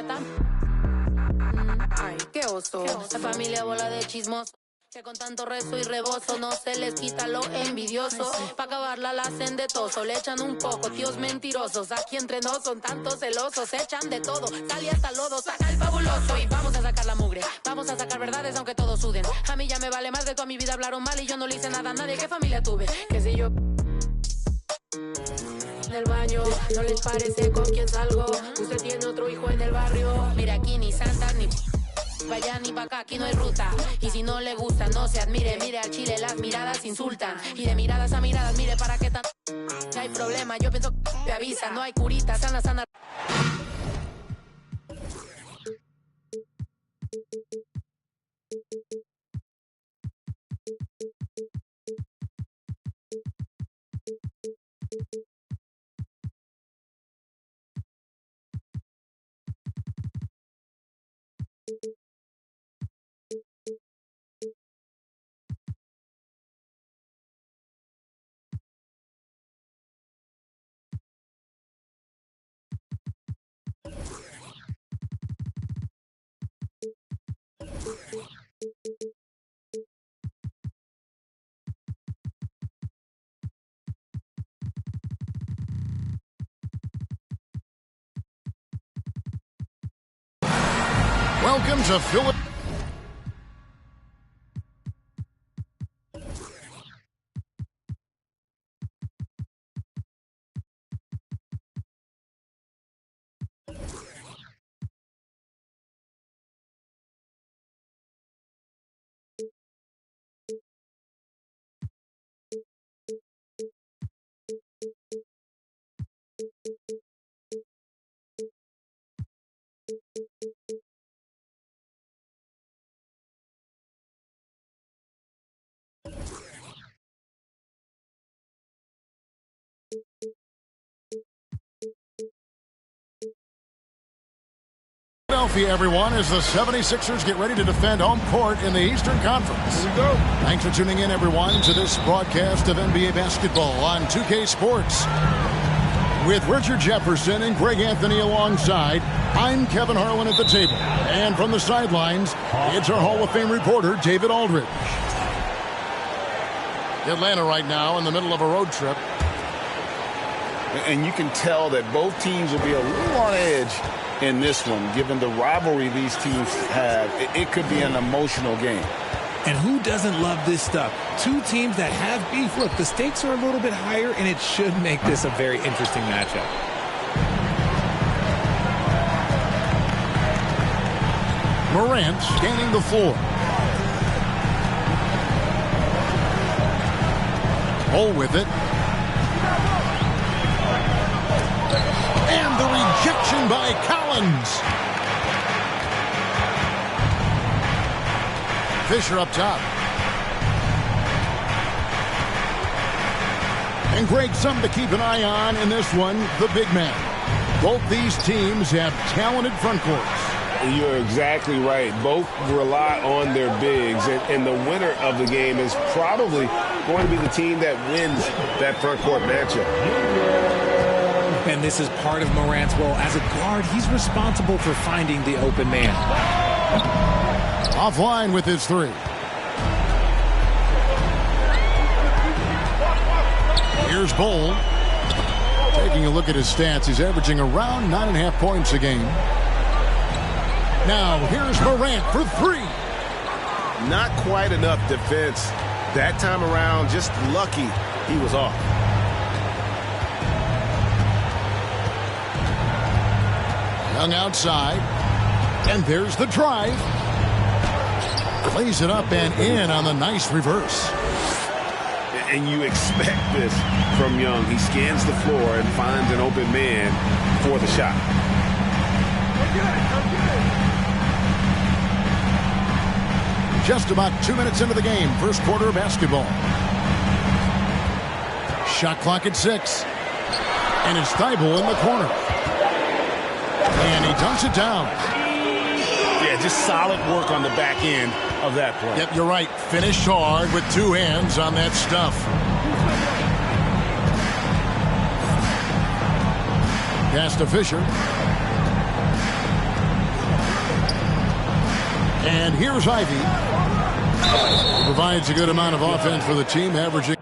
tan... Ay, qué oso. La familia bola de chismos. Que con tanto rezo y rebozo no se les quita lo envidioso. Pa' acabarla la hacen de toso, le echan un poco, tíos mentirosos. Aquí entre nos son tantos celosos, echan de todo, sale hasta lodo, saca el fabuloso. Y vamos a sacar la mugre, vamos a sacar verdades aunque todos suden. A mí ya me vale más de toda mi vida hablaron mal y yo no le hice nada a nadie. ¿Qué familia tuve? Que si yo... En el baño, no les parece con quién salgo. Usted tiene otro hijo en el barrio. Mira, aquí ni santas ni... Pa' allá ni pa' acá, aquí no hay ruta. Y si no le gusta, no se admire. Mire al chile, las miradas insultan. Y de miradas a miradas, mire para qué tan... No hay problema, yo pienso que te avisa. No hay curita, sana, sana. Welcome to Philadelphia. Philadelphia, everyone, as the 76ers get ready to defend home court in the Eastern Conference. Here we go. Thanks for tuning in, everyone, to this broadcast of NBA basketball on 2K Sports. With Richard Jefferson and Greg Anthony alongside, I'm Kevin Harlan at the table. And from the sidelines, it's our Hall of Fame reporter, David Aldridge. Atlanta right now in the middle of a road trip. And you can tell that both teams will be a little on edge in this one, given the rivalry these teams have. It could be an emotional game. And who doesn't love this stuff? Two teams that have beef. Look, the stakes are a little bit higher, and it should make this a very interesting matchup. Morant scanning the floor. Hole with it. And the rejection by Collins. Fisher up top. And Greg, something to keep an eye on in this one, the big man. Both these teams have talented front courts. You're exactly right. Both rely on their bigs, and the winner of the game is probably going to be the team that wins that front court matchup. And this is part of Morant's role. As a guard, he's responsible for finding the open man. Offline with his three. Here's Bull. Taking a look at his stats, he's averaging around 9.5 points a game. Now, here's Morant for three. Not quite enough defense. That time around, just lucky he was off. Young outside. And there's the drive. Plays it up and in on the nice reverse. And you expect this from Young. He scans the floor and finds an open man for the shot. Just about 2 minutes into the game, first quarter of basketball. Shot clock at 6. And it's Thibault in the corner. And he dunks it down. Yeah, just solid work on the back end of that play. Yep, you're right. Finished hard with two hands on that stuff. Pass to Fisher. And here's Ivy. He provides a good amount of offense for the team, averaging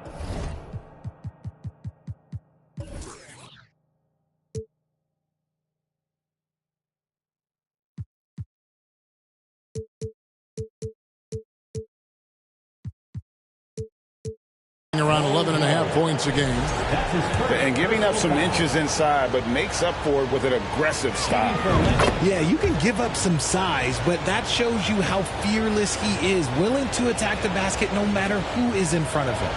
around 11.5 points a game. And giving up some inches inside, but makes up for it with an aggressive style. Yeah, you can give up some size, but that shows you how fearless he is, willing to attack the basket no matter who is in front of him.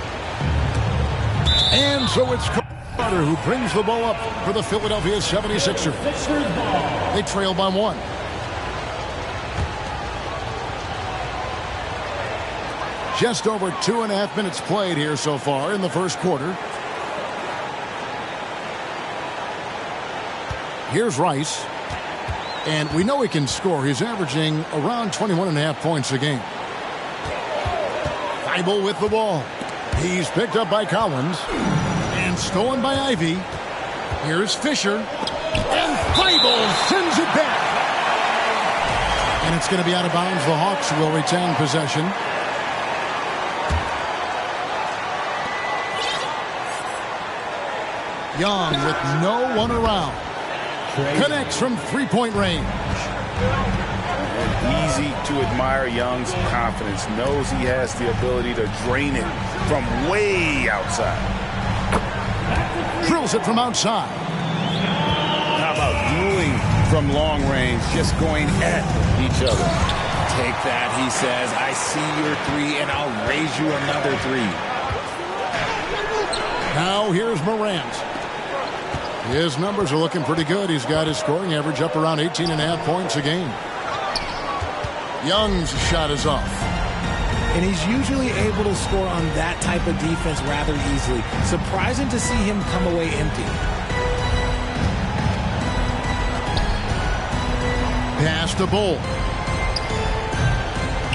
And so it's Carter who brings the ball up for the Philadelphia 76ers. They trail by 1. Just over 2.5 minutes played here so far in the first quarter. Here's Rice. And we know he can score. He's averaging around 21.5 points a game. Thibault with the ball. He's picked up by Collins. And stolen by Ivy. Here's Fisher. And Thibault sends it back. And it's going to be out of bounds. The Hawks will retain possession. Young with no one around. Connects from three-point range. Easy to admire Young's confidence. Knows he has the ability to drain it from way outside. Drills it from outside. How about dueling from long range, just going at each other? Take that, he says. I see your 3, and I'll raise you another 3. Now here's Morant. His numbers are looking pretty good. He's got his scoring average up around 18.5 points a game. Young's shot is off. And he's usually able to score on that type of defense rather easily. Surprising to see him come away empty. Pass to Bull.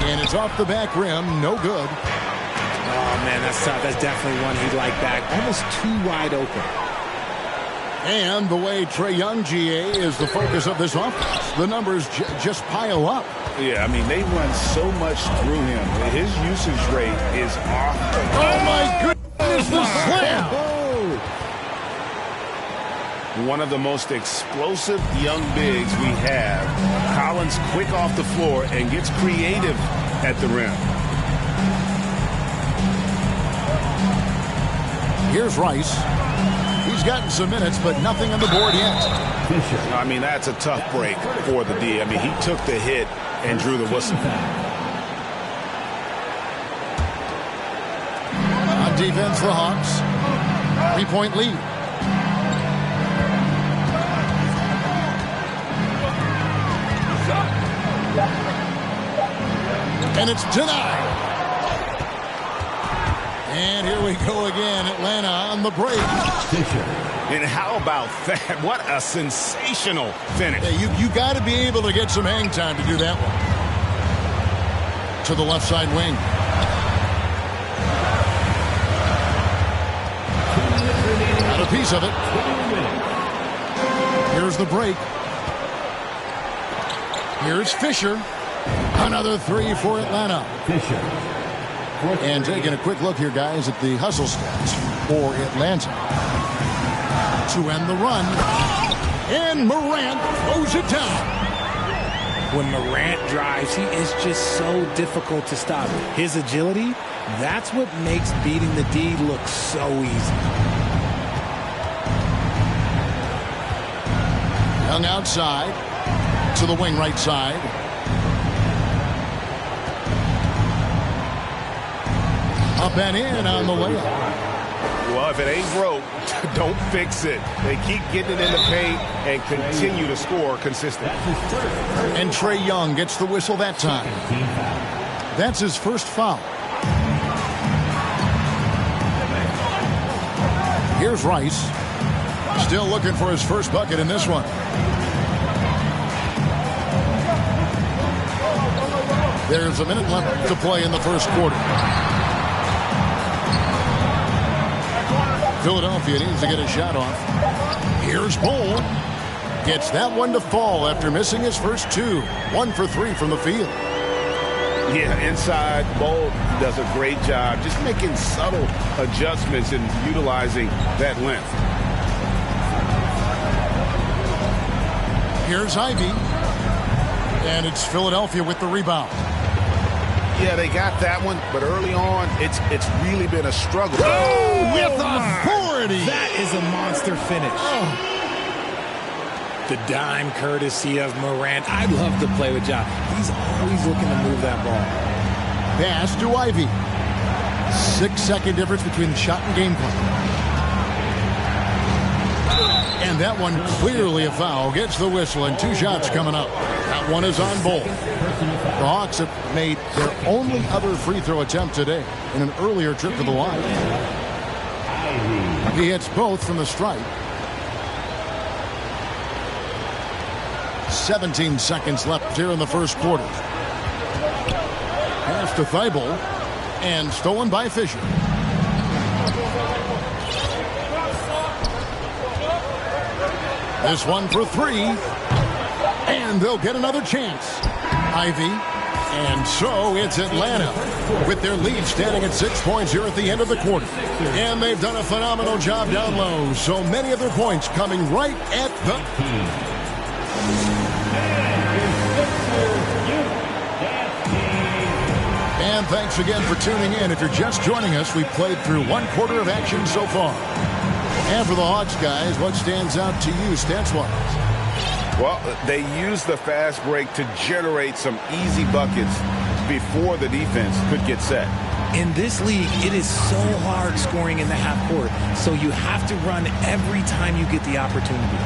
And it's off the back rim. No good. Oh, man, that's tough. That's definitely one he'd like back. Almost too wide open. And the way Trae Young, GA, is the focus of this offense. The numbers just pile up. Yeah, I mean, they run so much through him. His usage rate is off. Oh, my goodness, the slam! One of the most explosive young bigs we have. Collins quick off the floor and gets creative at the rim. Here's Rice. He's gotten some minutes, but nothing on the board yet. I mean, that's a tough break for the D. I mean, he took the hit and drew the whistle. On defense, the Hawks. 3-point lead. And it's denied. And here we go again. Atlanta on the break. And how about that? What a sensational finish. Yeah, you got to be able to get some hang time to do that one. To the left side wing. Got a piece of it. Here's the break. Here's Fisher. Another 3 for Atlanta. And taking a quick look here, guys, at the hustle stats for Atlanta. To end the run. And Morant throws it down. When Morant drives, he is just so difficult to stop. His agility, that's what makes beating the D look so easy. Young outside. To the wing right side. Up and in on the layup. Well, if it ain't broke, don't fix it. They keep getting it in the paint and continue to score consistently. And Trae Young gets the whistle that time. That's his first foul. Here's Rice. Still looking for his first bucket in this one. There's a minute left to play in the first quarter. Philadelphia needs to get a shot off. Here's Bull. Gets that one to fall after missing his first 2. 1 for 3 from the field. Yeah, inside, Bull does a great job just making subtle adjustments and utilizing that length. Here's Ivy. And it's Philadelphia with the rebound. Yeah, they got that one, but early on, it's really been a struggle. Oh, with authority. That is a monster finish. Oh. The dime courtesy of Morant. I'd love to play with John. He's always looking to move that ball. Pass to Ivy. 6-second difference between the shot and game clock. And that one clearly a foul. Gets the whistle and 2 shots coming up. That one is on Bull. The Hawks have made their only other free throw attempt today in an earlier trip to the line. He hits both from the stripe. 17 seconds left here in the first quarter. Pass to Thibault and stolen by Fisher. This one for 3. And they'll get another chance. Ivy. And so it's Atlanta with their lead standing at 6 points here at the end of the quarter. And they've done a phenomenal job down low. So many of their points coming right at the... And thanks again for tuning in. If you're just joining us, we played through 1 quarter of action so far. And for the Hawks, guys, what stands out to you stats-wise? Well, they used the fast break to generate some easy buckets before the defense could get set. In this league, it is so hard scoring in the half court, so you have to run every time you get the opportunity.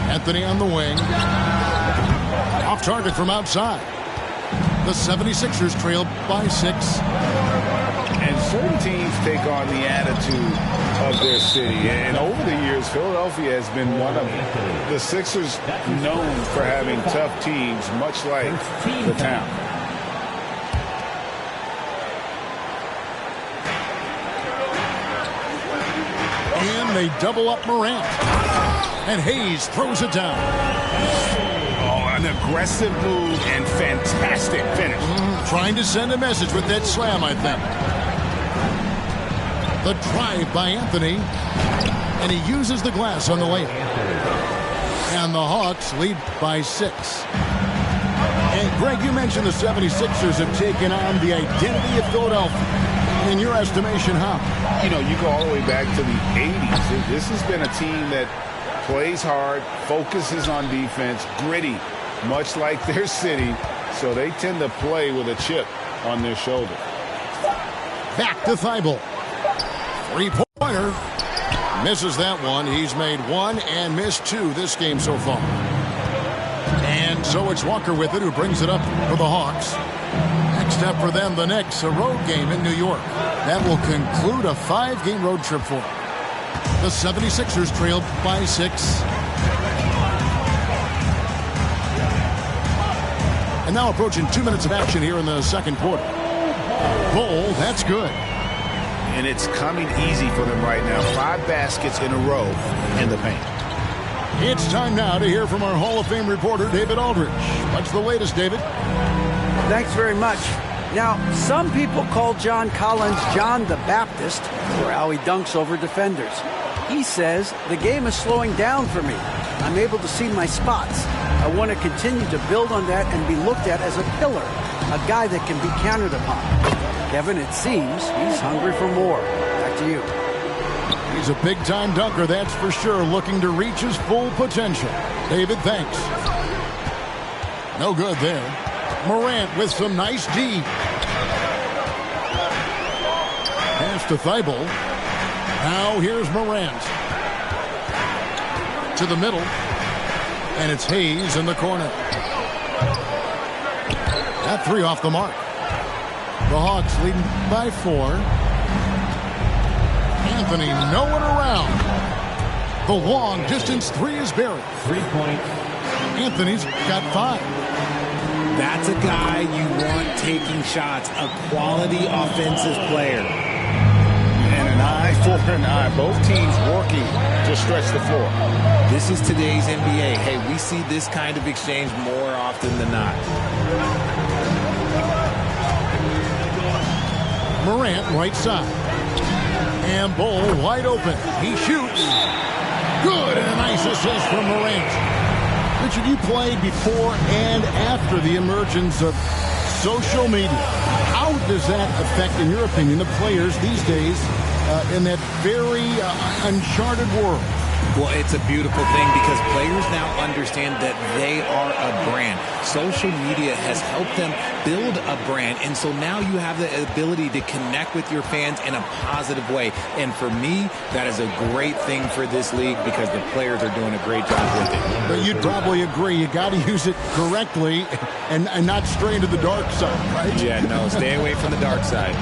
Anthony on the wing. Off target from outside. The 76ers trail by 6. And certain teams take on the attitude of their city. And over the years, Philadelphia has been one of the Sixers known for having tough teams, much like the town. And they double up Morant. And Hayes throws it down. An aggressive move and fantastic finish. Trying to send a message with that slam, I think. The drive by Anthony. And he uses the glass on the layup. And the Hawks lead by 6. And Greg, you mentioned the 76ers have taken on the identity of Philadelphia. In your estimation, how? You know, you go all the way back to the 80s. This has been a team that plays hard, focuses on defense, gritty, much like their city, so they tend to play with a chip on their shoulder. Back to Thibault. 3-pointer. Misses that one. He's made 1 and missed 2 this game so far. And so it's Walker with it, who brings it up for the Hawks. Next up for them, the Knicks, a road game in New York. That will conclude a 5-game road trip for them. The 76ers trailed by 6. And now approaching 2 minutes of action here in the second quarter. Bull, that's good. And it's coming easy for them right now. 5 baskets in a row in the paint. It's time now to hear from our Hall of Fame reporter, David Aldridge. What's the latest, David? Thanks very much. Now, some people call John Collins John the Baptist for how he dunks over defenders. He says, the game is slowing down for me. I'm able to see my spots. I want to continue to build on that and be looked at as a pillar, a guy that can be counted upon. Kevin, it seems he's hungry for more. Back to you. He's a big-time dunker, that's for sure, looking to reach his full potential. David, thanks. No good there. Morant with some nice D. Pass to Thibault. Now here's Morant. To the middle. And it's Hayes in the corner. That 3 off the mark. The Hawks leading by 4. Anthony nowhere around. The long distance 3 is buried. 3 points. Anthony's got 5. That's a guy you want taking shots, a quality offensive player. And an eye for an eye. Both teams working to stretch the floor. This is today's NBA. Hey, we see this kind of exchange more often than not. Morant right side. And Bull wide open. He shoots. Good, and a nice assist from Morant. Richard, you played before and after the emergence of social media. How does that affect, in your opinion, the players these days in that very uncharted world? Well, it's a beautiful thing because players now understand that they are a brand. Social media has helped them build a brand, and so now you have the ability to connect with your fans in a positive way. And for me, that is a great thing for this league because the players are doing a great job with it. But you'd probably agree, you got to use it correctly and not stray into the dark side, right? Yeah, no, stay away from the dark side.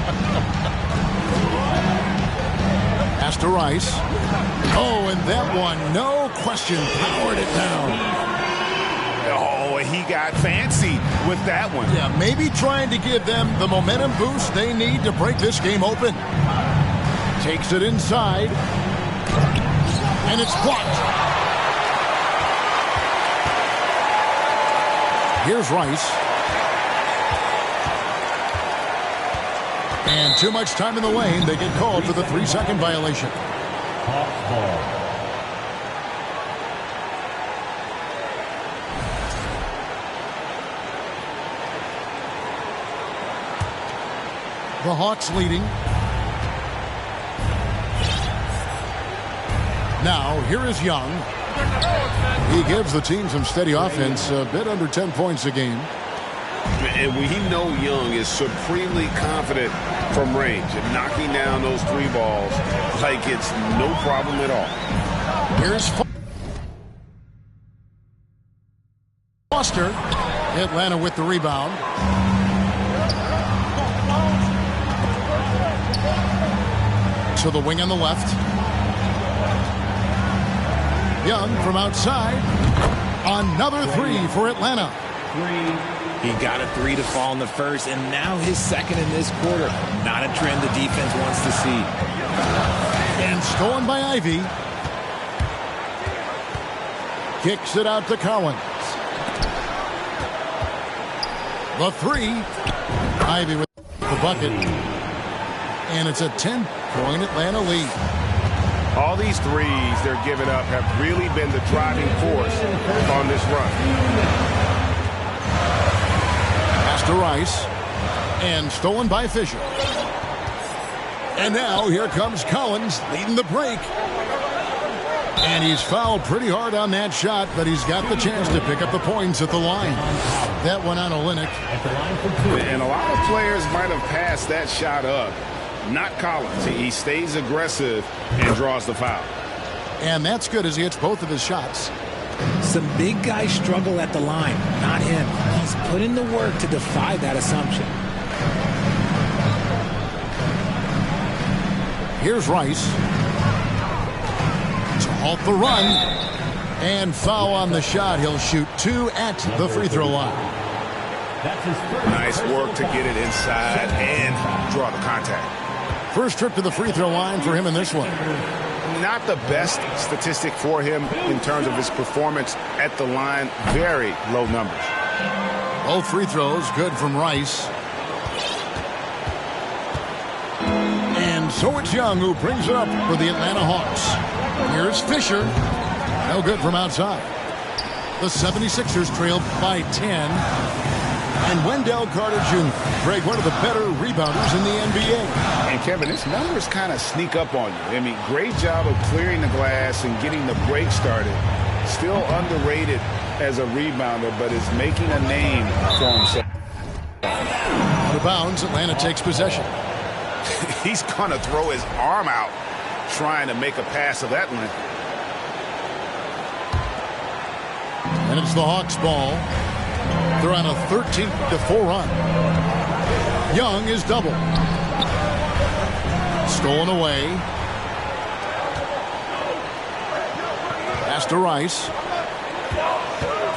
Pass to Rice. Oh, and that one, no question, powered it down. Oh, he got fancy with that one. Yeah, maybe trying to give them the momentum boost they need to break this game open. Takes it inside. And it's blocked. Here's Rice. And too much time in the lane. They get called for the 3-second violation. The Hawks leading. Now, here is Young. He gives the team some steady offense, a bit under 10 points a game. And we know Young is supremely confident from range and knocking down those 3 balls like it's no problem at all. Here's Foster. Atlanta with the rebound. To the wing on the left. Young from outside. Another 3 for Atlanta. He got a 3 to fall in the first, and now his second in this quarter. Not a trend the defense wants to see. And stolen by Ivy. Kicks it out to Collins. The 3. Ivy with the bucket. And it's a 10-point Atlanta lead. All these threes they're giving up have really been the driving force on this run. To Rice, and stolen by Fisher. And now here comes Collins leading the break. And he's fouled pretty hard on that shot, but he's got the chance to pick up the points at the line. That one on Olynyk. And a lot of players might have passed that shot up. Not Collins. He stays aggressive and draws the foul. And that's good as he hits both of his shots. Some big guys struggle at the line, not him. He's put in the work to defy that assumption. Here's Rice. To halt the run. And foul on the shot. He'll shoot 2 at the free throw line. Nice work to get it inside and draw the contact. First trip to the free throw line for him in this one. Not the best statistic for him in terms of his performance at the line. Very low numbers. Both free throws good from Rice. And so it's Young who brings it up for the Atlanta Hawks. Here's Fisher. No good from outside. The 76ers trailed by 10. And Wendell Carter Jr., Greg, one of the better rebounders in the NBA. And, Kevin, his numbers kind of sneak up on you. I mean, great job of clearing the glass and getting the break started. Still underrated as a rebounder, but is making a name for himself. Out of bounds, Atlanta takes possession. He's going to throw his arm out trying to make a pass of that length. And it's the Hawks' ball. They're on a 13-4 run. Young is double. Stolen away. Pass to Rice.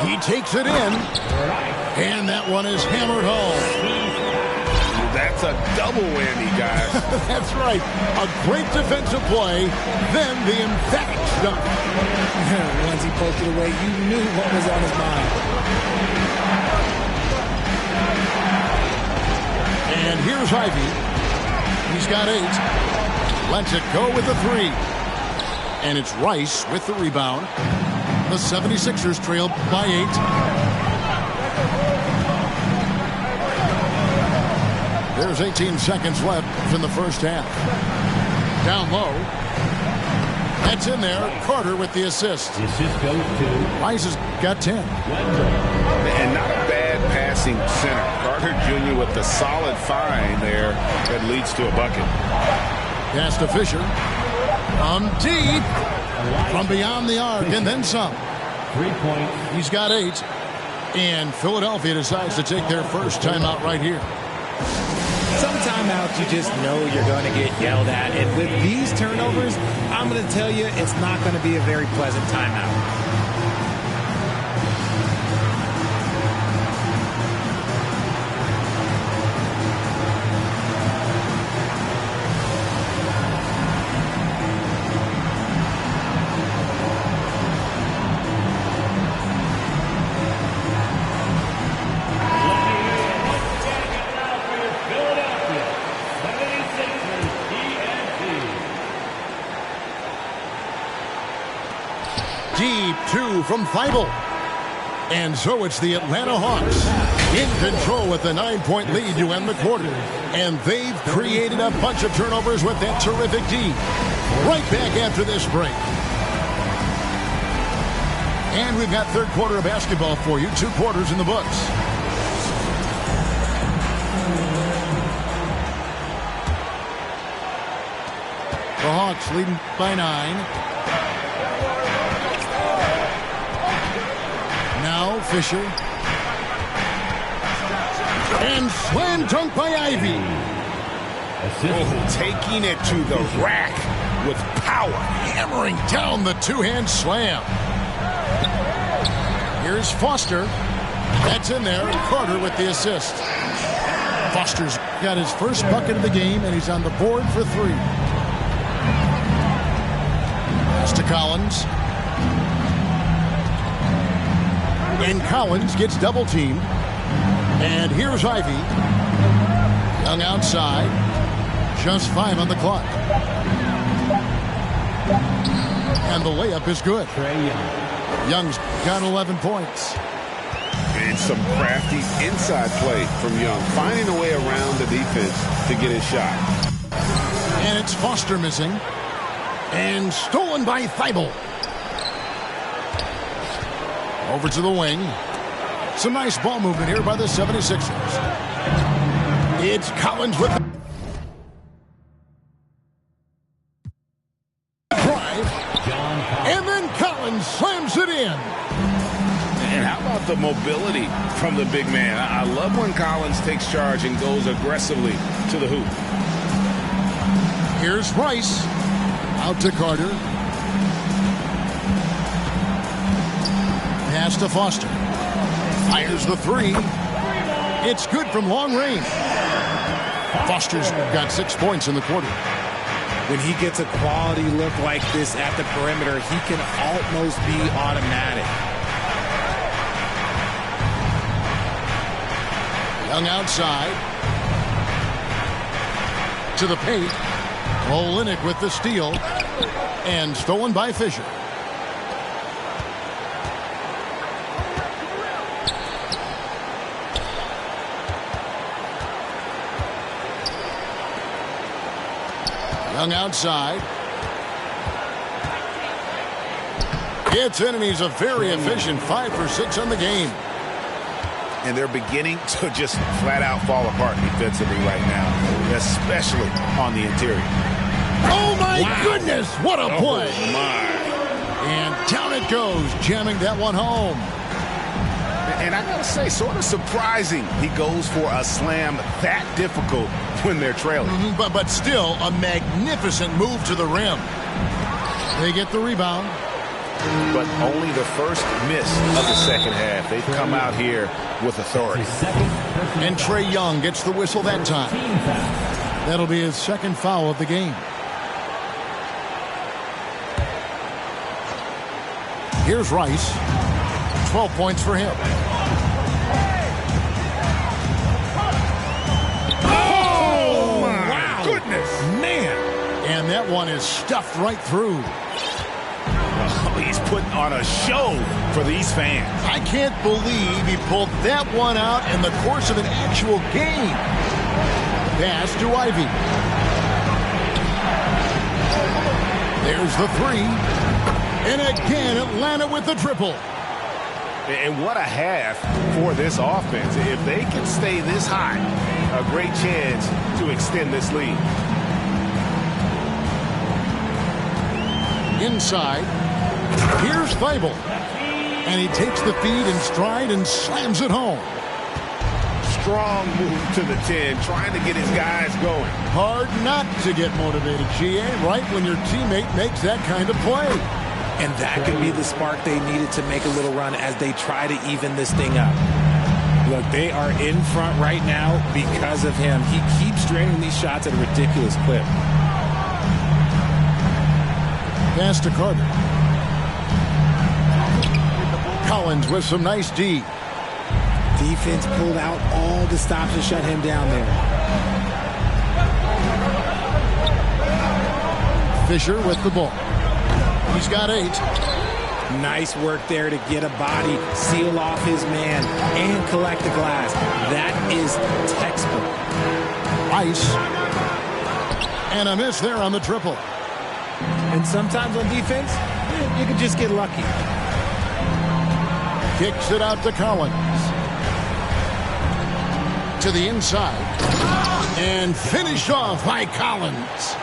He takes it in. And that one is hammered home. That's a double whammy, guys. That's right. A great defensive play, then the emphatic dunk. Once he poked it away, you knew what was on his mind. And here's Ivy. He's got 8. Lets it go with the 3. And it's Rice with the rebound. The 76ers trail by 8. There's 18 seconds left in the first half. Down low. That's in there. Carter with the assist. The assist goes to Rice has got 10. And not a bad passing center. Carter Jr. with the solid find there that leads to a bucket. Pass to Fisher. Deep. From beyond the arc and then some. 3 points. He's got 8. And Philadelphia decides to take their first timeout right here. Some timeouts, you just know you're going to get yelled at. And with these turnovers, I'm going to tell you it's not going to be a very pleasant timeout. Deep 2 from Thibault. And so it's the Atlanta Hawks in control with a 9-point lead to end the quarter. And they've created a bunch of turnovers with that terrific D. Right back after this break. And we've got third quarter of basketball for you. 2 quarters in the books. The Hawks leading by 9. Now Fisher. And slam dunk by Ivy. Oh, taking it to the rack with power. Hammering down the two-hand slam. Here's Foster. That's in there. Carter with the assist. Foster's got his first bucket of the game, and he's on the board for 3. Pass to Collins. And Collins gets double-teamed. And here's Ivy. Young outside. Just 5 on the clock. And the layup is good. Young's got 11 points. And some crafty inside play from Young, finding a way around the defense to get his shot. And it's Foster missing. And stolen by Thibault. Over to the wing. Some nice ball movement here by the 76ers. It's Collins with the drive. And then Collins slams it in. And how about the mobility from the big man? I love when Collins takes charge and goes aggressively to the hoop. Here's Rice. Out to Carter. Pass to Foster. Fires the 3. It's good from long range. Foster's got 6 points in the quarter. When he gets a quality look like this at the perimeter, he can almost be automatic. Young outside. To the paint. Olynyk with the steal. And stolen by Fisher. Young outside. Gets in, and he's a very efficient 5 for 6 on the game. And they're beginning to just flat out fall apart defensively right now, especially on the interior. Oh, my goodness. What a play. Oh, my. And down it goes, jamming that one home. And I got to say, sort of surprising he goes for a slam that difficult when they're trailing. But still, a magnificent move to the rim. They get the rebound. But only the first miss of the second half. They've come out here with authority. And Trae Young gets the whistle that time. That'll be his second foul of the game. Here's Rice. 12 points for him. Oh, my goodness. one is stuffed right through. Oh, he's putting on a show for these fans. I can't believe he pulled that one out in the course of an actual game. Pass to Ivy. There's the three. And again, Atlanta with the triple. And what a half for this offense. If they can stay this high, a great chance to extend this lead. Inside. Here's Thibault. And he takes the feed in stride and slams it home. Strong move to the 10, trying to get his guys going. Hard not to get motivated, GA, right when your teammate makes that kind of play. And that could be the spark they needed to make a little run as they try to even this thing up. Look, they are in front right now because of him. He keeps draining these shots at a ridiculous clip. Pass to Carter. Collins with some nice D. Defense pulled out all the stops to shut him down there. Fisher with the ball. He's got 8. Nice work there to get a body, seal off his man, and collect the glass. That is textbook. Ice. And a miss there on the triple. And sometimes on defense, you can just get lucky. Kicks it out to Collins. To the inside. And finished off by Collins.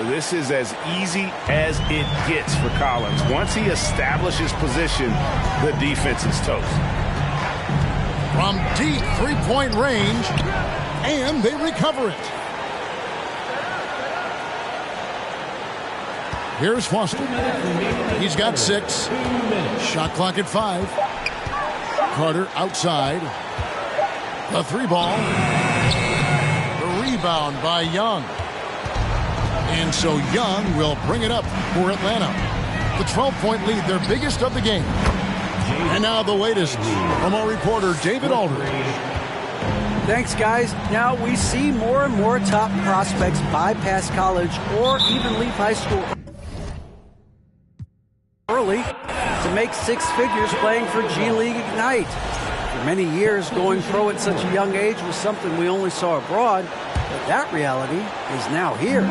This is as easy as it gets for Collins. Once he establishes position, the defense is toast. From deep three-point range, and they recover it. Here's Foster. He's got 6. Shot clock at 5. Carter outside. The 3-ball. The rebound by Young. And so Young will bring it up for Atlanta. The 12-point lead, their biggest of the game. And now the latest from our reporter, David Aldridge. Thanks, guys. Now we see more and more top prospects bypass college or even leave high school early to make 6 figures playing for G League Ignite. For many years, going pro at such a young age was something we only saw abroad. But that reality is now here.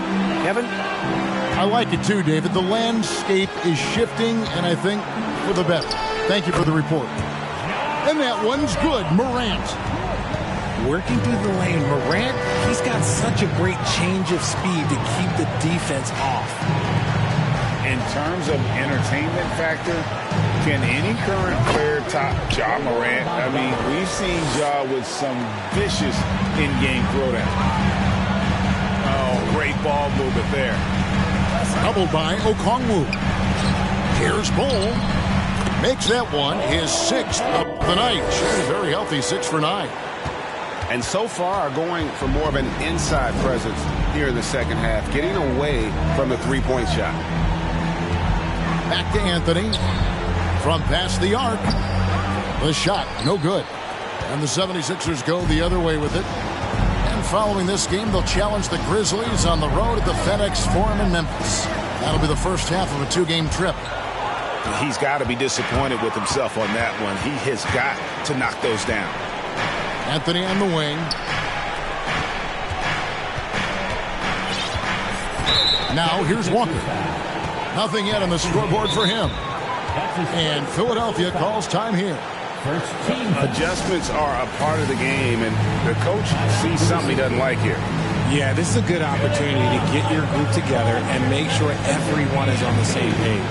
Kevin? I like it too, David. The landscape is shifting, and I think for the better. Thank you for the report. And that one's good. Morant. Working through the lane, Morant, he's got such a great change of speed to keep the defense off. In terms of entertainment factor, can any current player top Ja Morant? I mean, we've seen Ja with some vicious in-game throwdown. Oh, great ball movement there. Doubled by Okongwu. Here's Bull. Makes that one his 6th of the night. She's very healthy, 6 for 9. And so far going for more of an inside presence here in the second half, getting away from the three-point shot. Back to Anthony. From past the arc. The shot, no good. And the 76ers go the other way with it. And following this game, they'll challenge the Grizzlies on the road at the FedEx Forum in Memphis. That'll be the first half of a 2-game trip. He's got to be disappointed with himself on that one. He has got to knock those down. Anthony on the wing. Now here's Walker. Nothing yet on the scoreboard for him. And Philadelphia calls time here. Adjustments are a part of the game, and the coach sees something he doesn't like here. Yeah, this is a good opportunity to get your group together and make sure everyone is on the same page.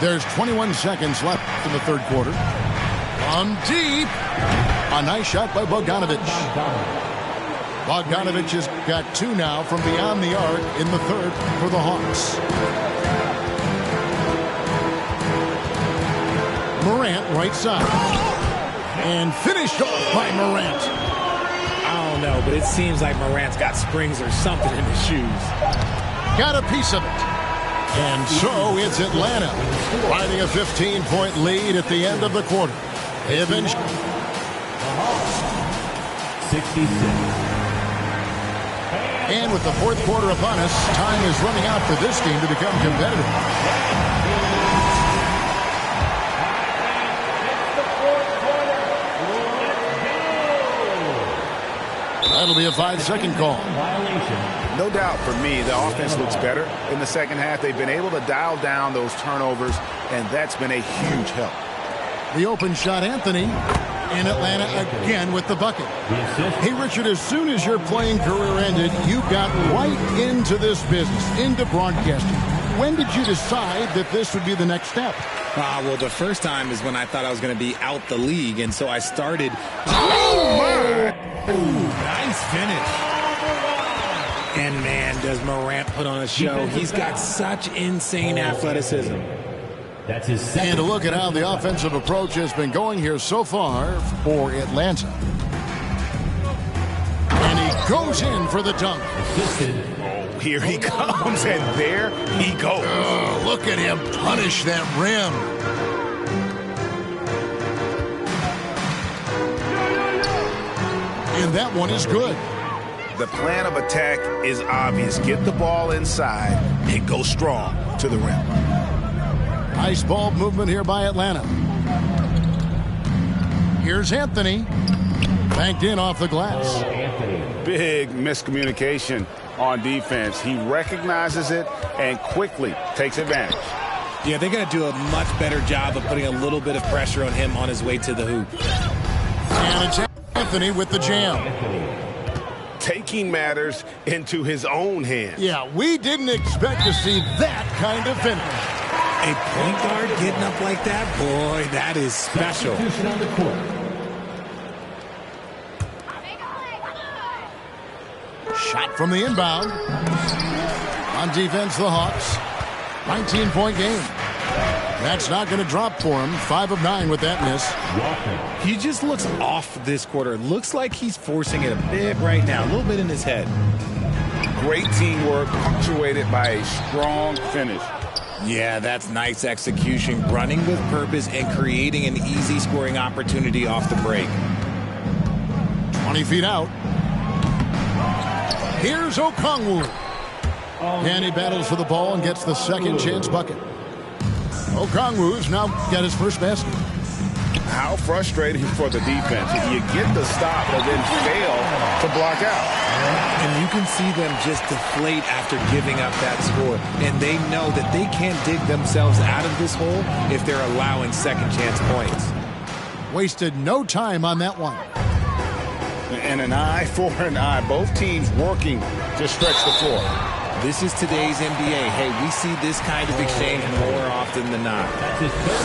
There's 21 seconds left in the third quarter. From deep. A nice shot by Bogdanovic. Bogdanovic has got 2 now from beyond the arc in the third for the Hawks. Morant right side. And finished off by Morant. I don't know, but it seems like Morant's got springs or something in his shoes. Got a piece of it. And so it's Atlanta riding a 15-point lead at the end of the quarter. Evans. 66. And with the fourth quarter upon us, time is running out for this team to become competitive. That'll be a 5-second call. No doubt for me, the offense looks better in the second half. They've been able to dial down those turnovers, and that's been a huge help. The open shot, Anthony, in Atlanta again with the bucket. Hey, Richard, as soon as your playing career ended, you got right into this business, into broadcasting. When did you decide that this would be the next step? Well, the first time is when I thought I was going to be out the league, and so I started. Oh, my! Ooh, nice finish. And, man, does Morant put on a show. He's got such insane athleticism. That's his second. And to look at how the offensive approach has been going here so far for Atlanta. And he goes in for the dunk. Here he comes, and there he goes. Oh, look at him punish that rim. And that one is good. The plan of attack is obvious. Get the ball inside and go strong to the rim. Nice ball movement here by Atlanta. Here's Anthony. Banked in off the glass. Big miscommunication on defense. He recognizes it and quickly takes advantage. Yeah, they're going to do a much better job of putting a little bit of pressure on him on his way to the hoop. And it's Anthony with the jam. Taking matters into his own hands. Yeah, we didn't expect to see that kind of finish. A point guard getting up like that, boy, that is special. On the court. Shot from the inbound. On defense, the Hawks. 19-point game. That's not going to drop for him. 5 of 9 with that miss. He just looks off this quarter. Looks like he's forcing it a bit right now. A little bit in his head. Great teamwork punctuated by a strong finish. Yeah, that's nice execution. Running with purpose and creating an easy scoring opportunity off the break. 20 feet out. Here's Okongwu. And he battles for the ball and gets the second chance bucket. Okongwu's now got his first basket. How frustrating for the defense if you get the stop but then fail to block out. And you can see them just deflate after giving up that score. And they know that they can't dig themselves out of this hole if they're allowing second chance points. Wasted no time on that one. And an eye for an eye. Both teams working to stretch the floor. This is today's NBA. Hey, we see this kind of exchange more often than not.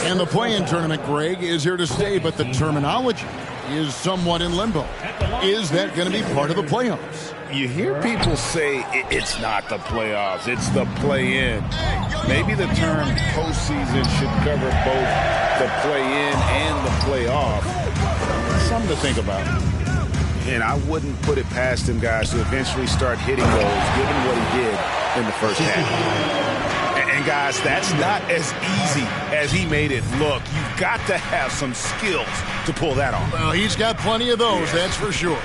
And the play-in tournament, Greg, is here to stay, but the terminology is somewhat in limbo. Is that going to be part of the playoffs? You hear people say it's not the playoffs, it's the play-in. Maybe the term postseason should cover both the play-in and the playoff. Something to think about. And I wouldn't put it past him, guys, to eventually start hitting goals, given what he did in the first half. And guys, that's not as easy as he made it look. You've got to have some skills to pull that off. Well, he's got plenty of those, that's for sure.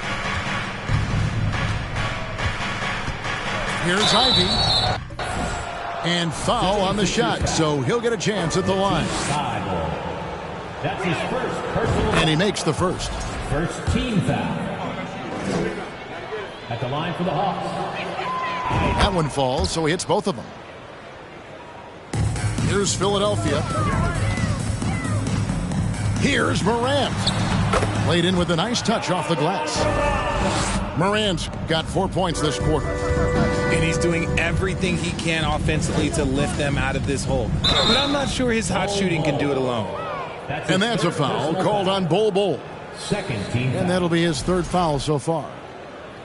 Here's Ivy. And foul on the shot, so he'll get a chance at the line. That's his first personal. And he makes the first. First team foul. At the line for the Hawks. That one falls, so he hits both of them. Here's Philadelphia. Here's Morant. Played in with a nice touch off the glass. Morant's got 4 points this quarter. And he's doing everything he can offensively to lift them out of this hole. But I'm not sure his hot shooting can do it alone. And that's a foul called on Bol. Second team. And that'll be his third foul so far.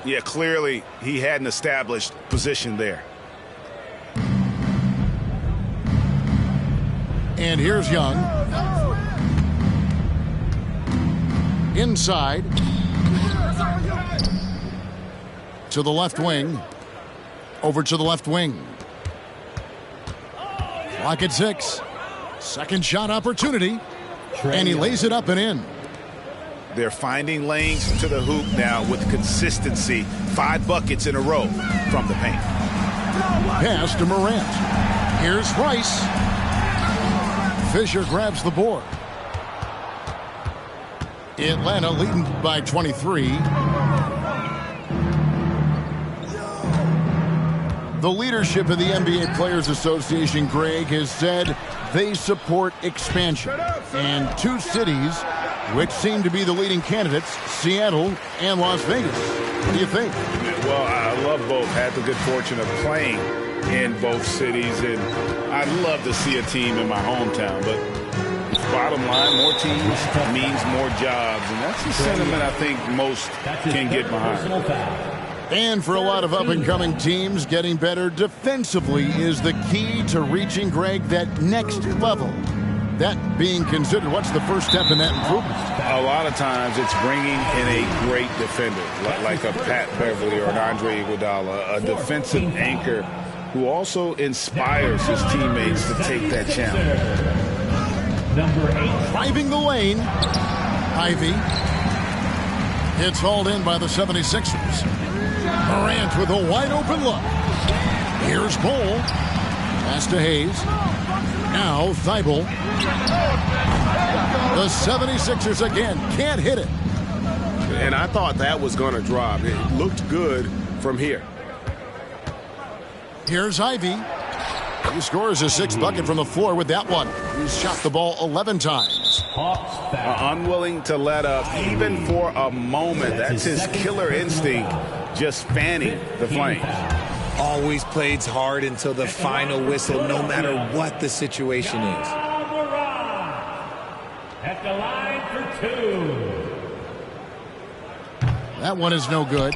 Yeah, clearly he had an established position there. And here's Young. Inside. To the left wing. Over to the left wing. Clock at 6. Second shot opportunity. And he lays it up and in. They're finding lanes to the hoop now with consistency. 5 buckets in a row from the paint. Pass to Morant. Here's Rice. Fisher grabs the board. Atlanta leading by 23. The leadership of the NBA Players Association, Greg, has said they support expansion. And 2 cities which seem to be the leading candidates, Seattle and Las Vegas. What do you think? Well, I love both. Had the good fortune of playing in both cities, and I'd love to see a team in my hometown. But bottom line, more teams means more jobs, and that's the sentiment I think most can get behind. And for a lot of up-and-coming teams, getting better defensively is the key to reaching, Greg, that next level. That being considered, what's the first step in that improvement? A lot of times it's bringing in a great defender, like a Pat Beverly or an Andre Iguodala, a defensive anchor who also inspires his teammates to take that challenge. Number 8. Driving the lane. Ivy. It's hauled in by the 76ers. Morant with a wide-open look. Here's Cole. Pass to Hayes. Now Thibault. The 76ers again can't hit it. And I thought that was going to drop. It looked good from here. Here's Ivy. He scores a 6th bucket from the floor with that one. He's shot the ball 11 times. Unwilling to let up even for a moment. That's his killer instinct, just fanning the flames. Always plays hard until the final whistle, no matter what the situation is. At the line for 2. That one is no good.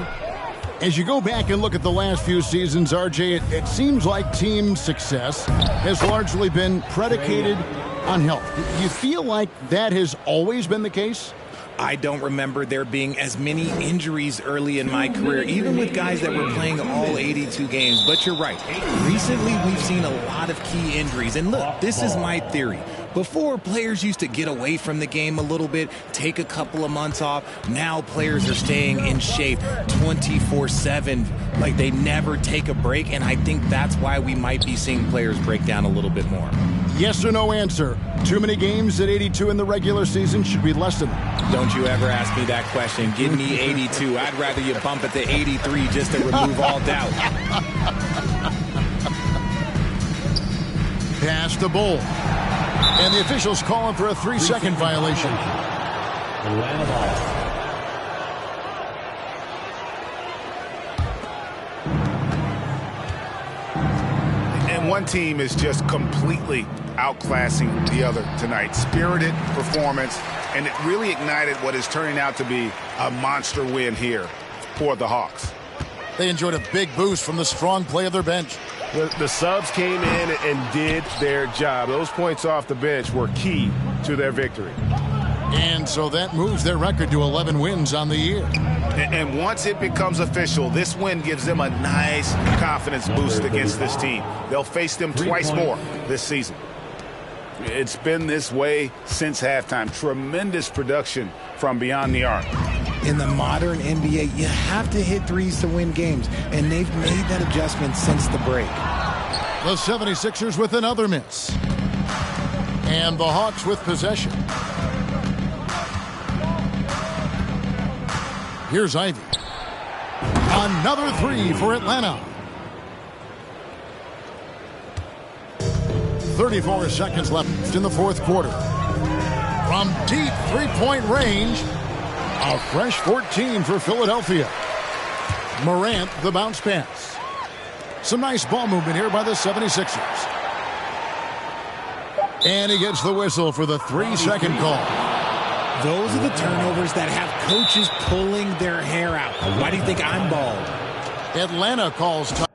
As you go back and look at the last few seasons, RJ, it seems like team success has largely been predicated on health. Do you feel like that has always been the case? I don't remember there being as many injuries early in my career, even with guys that were playing all 82 games. But you're right. Recently, we've seen a lot of key injuries. And look, this is my theory. Before, players used to get away from the game a little bit, take a couple of months off. Now players are staying in shape 24/7, like they never take a break. And I think that's why we might be seeing players break down a little bit more. Yes or no answer. Too many games at 82 in the regular season should be less than that. Don't you ever ask me that question. Give me 82. I'd rather you bump it to 83 just to remove all doubt. Pass to Bull. And the officials calling for a 3-second violation. Atlanta ball. And one team is just completely outclassing the other tonight. Spirited performance, and it really ignited what is turning out to be a monster win here for the Hawks. They enjoyed a big boost from the strong play of their bench. The subs came in and did their job. Those points off the bench were key to their victory. And so that moves their record to 11 wins on the year. And once it becomes official, this win gives them a nice confidence boost against this team. They'll face them twice more this season. It's been this way since halftime. Tremendous production from beyond the arc. In the modern NBA, you have to hit threes to win games, and they've made that adjustment since the break. The 76ers with another miss. And the Hawks with possession. Here's Ivy. Another 3 for Atlanta. 34 seconds left in the fourth quarter. From deep three-point range, a fresh 14 for Philadelphia. Morant, the bounce pass. Some nice ball movement here by the 76ers. And he gets the whistle for the 3-second call. Those are the turnovers that have coaches pulling their hair out. Why do you think I'm bald? Atlanta calls time.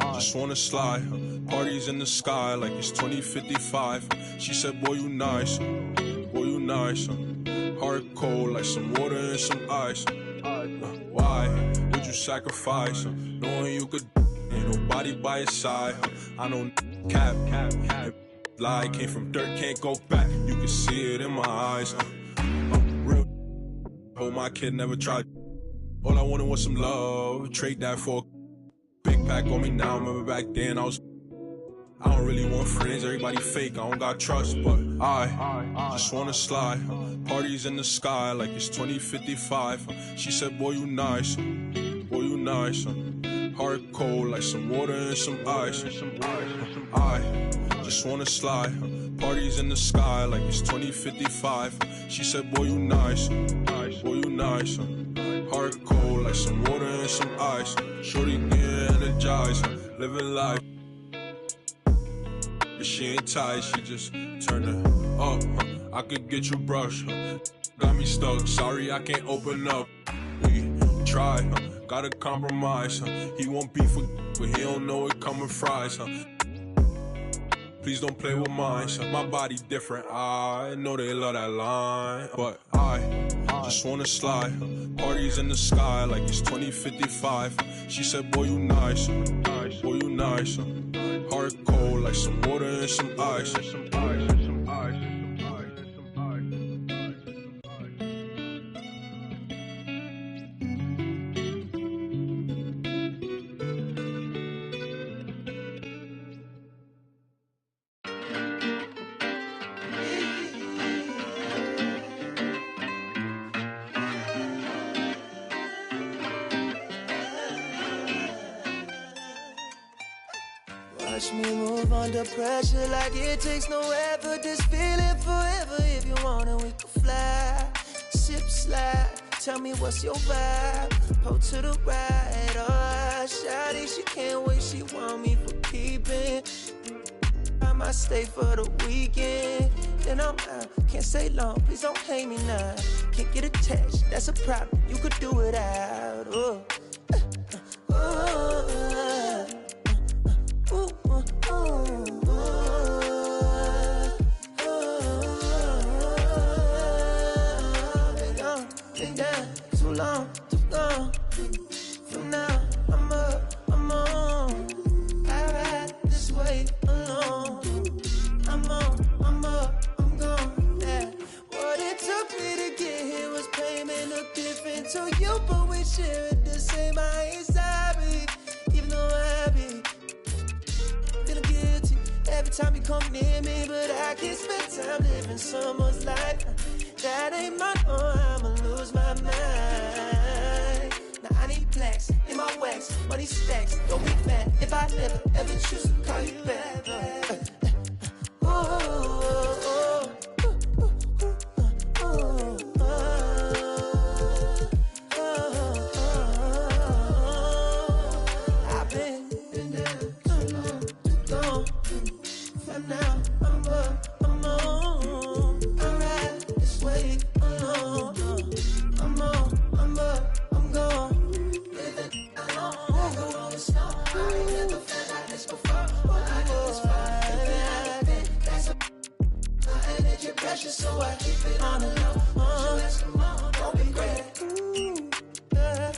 I just wanna slide. Parties in the sky like it's 2055. She said, boy, you nice. Boy, you nice. Heart cold like some water and some ice. Why would you sacrifice? Knowing you could, ain't nobody by your side. I know cap. Lie came from dirt, can't go back. You can see it in my eyes. Real. Oh, my kid never tried. All I wanted was some love. Trade that for a big pack on me now. Remember back then I don't really want friends, everybody fake, I don't got trust, but I just wanna slide. Parties in the sky like it's 2055. She said, boy, you nice. Boy, you nice. Heart cold like some water and some ice. I just wanna slide. Parties in the sky like it's 2055. She said, boy, you nice. Boy, you nice. Heart cold like some water and some ice. Shorty get energized, living life. But she ain't tight, she just turned it up. I could get you brush. Got me stuck, sorry I can't open up. We try, gotta compromise. He won't beef with, but he don't know it coming fries. Please don't play with mine. My body different, I know they love that line. But I just wanna slide. Parties in the sky like it's 2055. She said, boy, you nice. Boy, you nice. Heart cold like some water and some ice. Watch me move under pressure like it takes no effort. This feeling forever. If you wanna, we can fly. Sip slide. Tell me what's your vibe. Pull to the right. Oh, shawty, she can't wait. She want me for keeping. I might stay for the weekend. Then I'm out. Can't stay long. Please don't hate me now. Can't get attached. That's a problem. You could do it out. Oh. Been down too long, too gone. From now, I'm up, I'm on. I ride this way alone. I'm on, I'm up, I'm gone. Yeah. What it took me to get here was pain, may look different to you, but we share it the same. I ain't sorry, even though I be feeling guilty every time you come near me, but I can't spend time living someone's life. That ain't my own, I'ma lose my mind. Now I need plaques in my wax, money stacks. Don't be mad if I never ever choose to call you back. I've been down too long, too gone. From now, I'm up, I'm on. I ride this way alone. I'm on, I'm up, I'm gone. Living alone, never on the snow. I ain't never felt like this before. What I do is fun. That's a energy pressure, so I keep it on the low. Let's come on, don't be great. Yeah.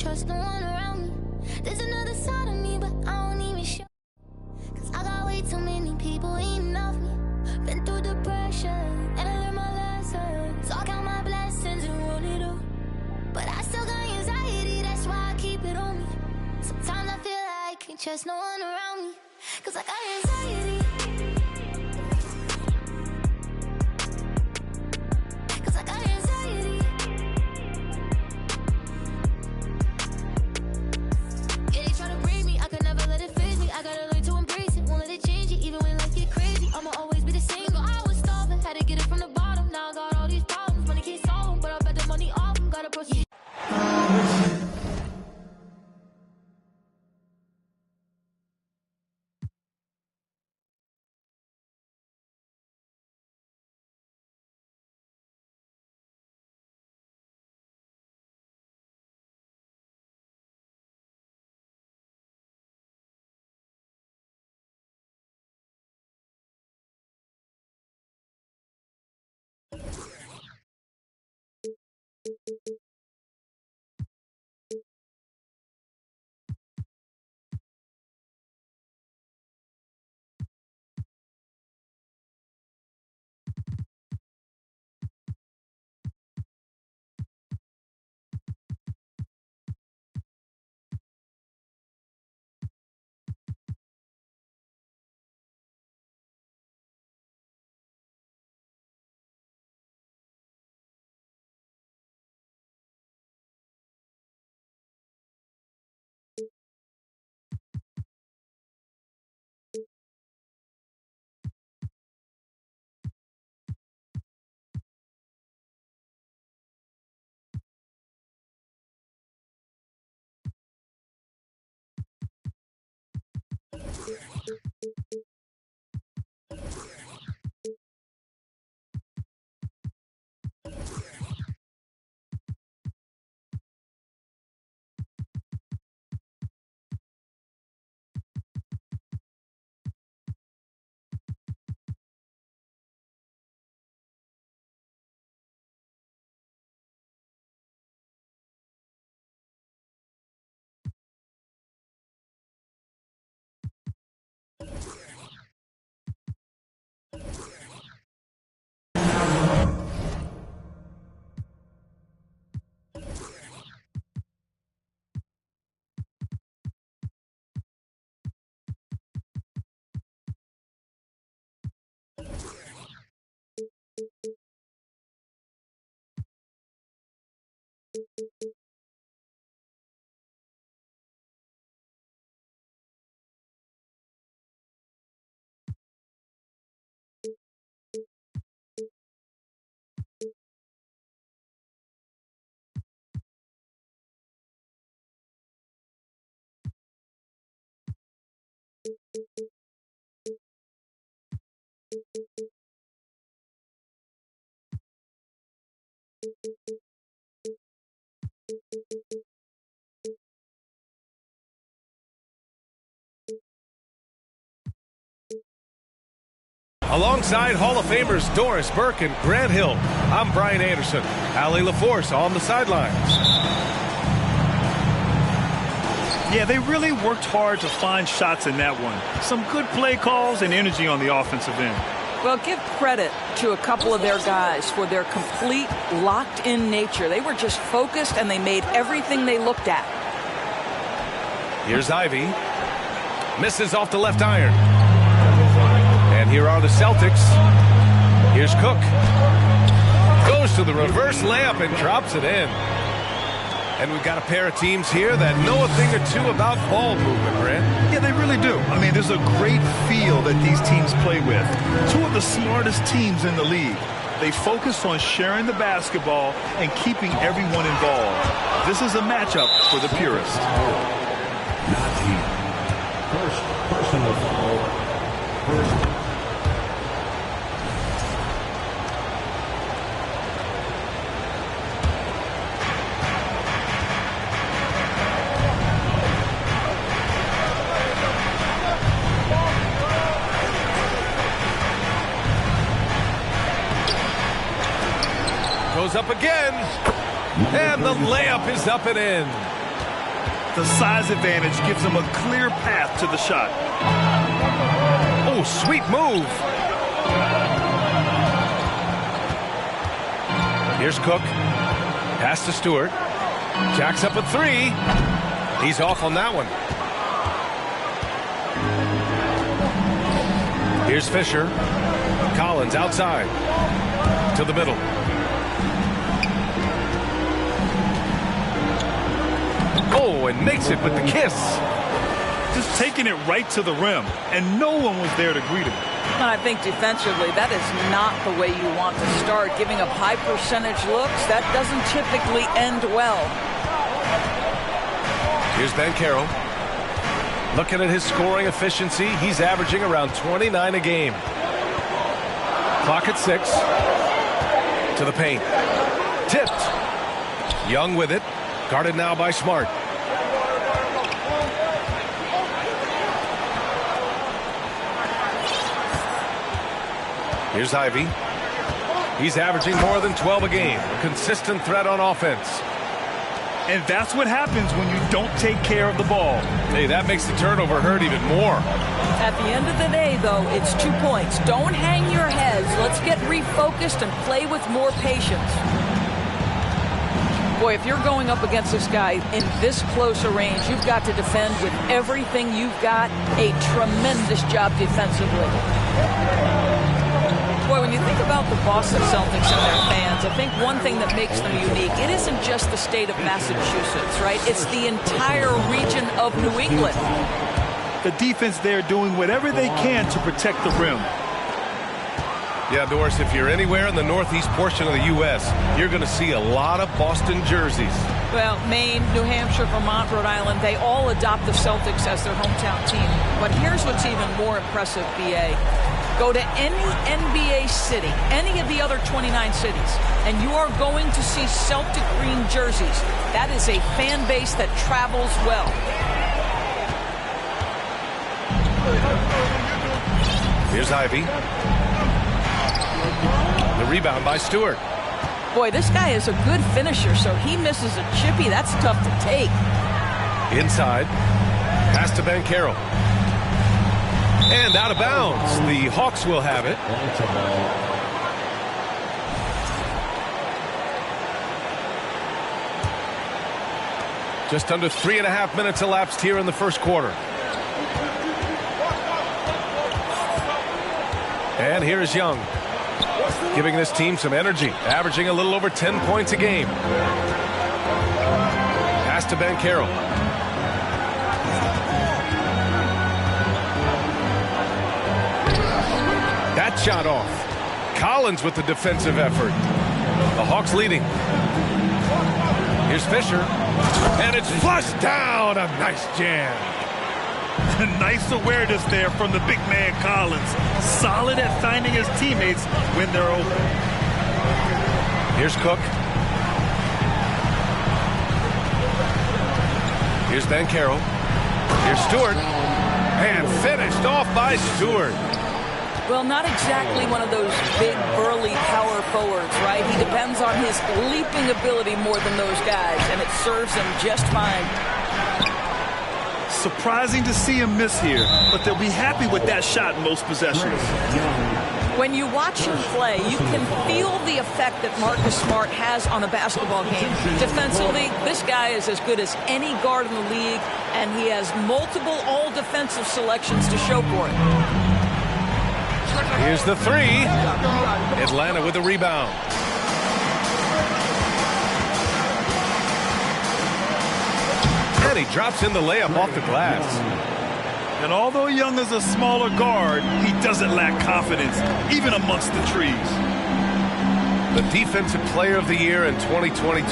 trust no one around me. There's another side of me, but I don't even show. Cause I got way too many people eating off me. Been through depression, and I learned my lesson. So I count my blessings and run it up. But I still got anxiety, that's why I keep it on me. Sometimes I feel like I can't trust no one around me. Cause I got anxiety. Cause I got anxiety. Yeah, they try to break me, I could never let it phase me. I gotta learn to embrace it, won't let it change it. Even when life get crazy, I'ma always be the same. But I was starving, had to get it from the bottom. Now I got all these problems, money can't solve them. But I bet the money off them, gotta proceed. Alongside Hall of Famers Doris Burke and Grant Hill, I'm Brian Anderson. Allie LaForce on the sidelines. Yeah, they really worked hard to find shots in that one. Some good play calls and energy on the offensive end. Well, give credit to a couple of their guys for their complete locked-in nature. They were just focused, and they made everything they looked at. Here's Ivy. Misses off the left iron. And here are the Celtics. Here's Cook. Goes to the reverse layup and drops it in. And we've got a pair of teams here that know a thing or two about ball movement, Grant. Yeah, they really do. I mean, there's a great feel that these teams play with. Two of the smartest teams in the league. They focus on sharing the basketball and keeping everyone involved. This is a matchup for the purist. Not team. First personal foul. First. Goes up again, and the layup is up and in. The size advantage gives them a clear path to the shot. Oh, sweet move. Here's Cook. Pass to Stewart. Jacks up a three. He's off on that one. Here's Fisher. Collins outside. To the middle. Oh, and makes it with the kiss. Just taking it right to the rim, and no one was there to greet him. And I think defensively, that is not the way you want to start. Giving up high percentage looks, that doesn't typically end well. Here's Banchero. Looking at his scoring efficiency, he's averaging around 29 a game. Clock at 6. To the paint. Tipped. Young with it. Guarded now by Smart. Here's Ivy. He's averaging more than 12 a game. A consistent threat on offense. And that's what happens when you don't take care of the ball. Hey, that makes the turnover hurt even more. At the end of the day, though, it's 2 points. Don't hang your heads. Let's get refocused and play with more patience. Boy, if you're going up against this guy in this close a range, you've got to defend with everything you've got. A tremendous job defensively. Boy, when you think about the Boston Celtics and their fans, I think one thing that makes them unique, it isn't just the state of Massachusetts, right? It's the entire region of New England. The defense there doing whatever they can to protect the rim. Yeah, Doris, if you're anywhere in the northeast portion of the U.S., you're going to see a lot of Boston jerseys. Well, Maine, New Hampshire, Vermont, Rhode Island, they all adopt the Celtics as their hometown team. But here's what's even more impressive, B.A. Go to any NBA city, any of the other 29 cities, and you are going to see Celtic green jerseys. That is a fan base that travels well. Here's Ivy. The rebound by Stewart. Boy, this guy is a good finisher, so he misses a chippy. That's tough to take. Inside. Pass to Banchero. And out of bounds. The Hawks will have it. Just under 3.5 minutes elapsed here in the first quarter. And here's Young, giving this team some energy, averaging a little over 10 points a game. Pass to Banchero. That shot off. Collins with the defensive effort. The Hawks leading. Here's Fisher. And it's flushed down. A nice jam. Nice awareness there from the big man Collins. Solid at finding his teammates when they're open. Here's Cook. Here's Banchero. Here's Stewart. And finished off by Stewart. Well, not exactly one of those big, burly power forwards, right? He depends on his leaping ability more than those guys, and it serves him just fine. Surprising to see him miss here, but they'll be happy with that shot in most possessions. When you watch him play, you can feel the effect that Marcus Smart has on a basketball game. Defensively, this guy is as good as any guard in the league, and he has multiple all-defensive selections to show for it. Here's the three. Atlanta with the rebound. And he drops in the layup off the glass. And although Young is a smaller guard, he doesn't lack confidence, even amongst the trees. The Defensive Player of the Year in 2022,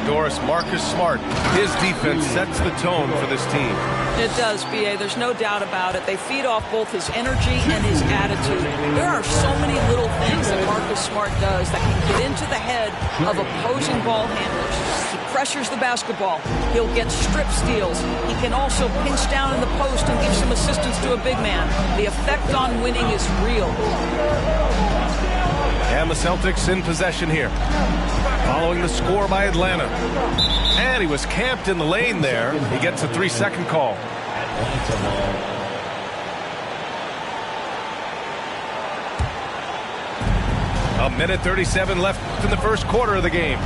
Doris, Marcus Smart. His defense sets the tone for this team. It does, B.A. There's no doubt about it. They feed off both his energy and his attitude. There are so many little things that Marcus Smart does that can get into the head of opposing ball handlers. He pressures the basketball. He'll get strip steals. He can also pinch down in the post and give some assistance to a big man. The effect on winning is real. And the Celtics in possession here. Following the score by Atlanta. And he was camped in the lane there. He gets a 3-second call. A minute 37 left in the first quarter of the game.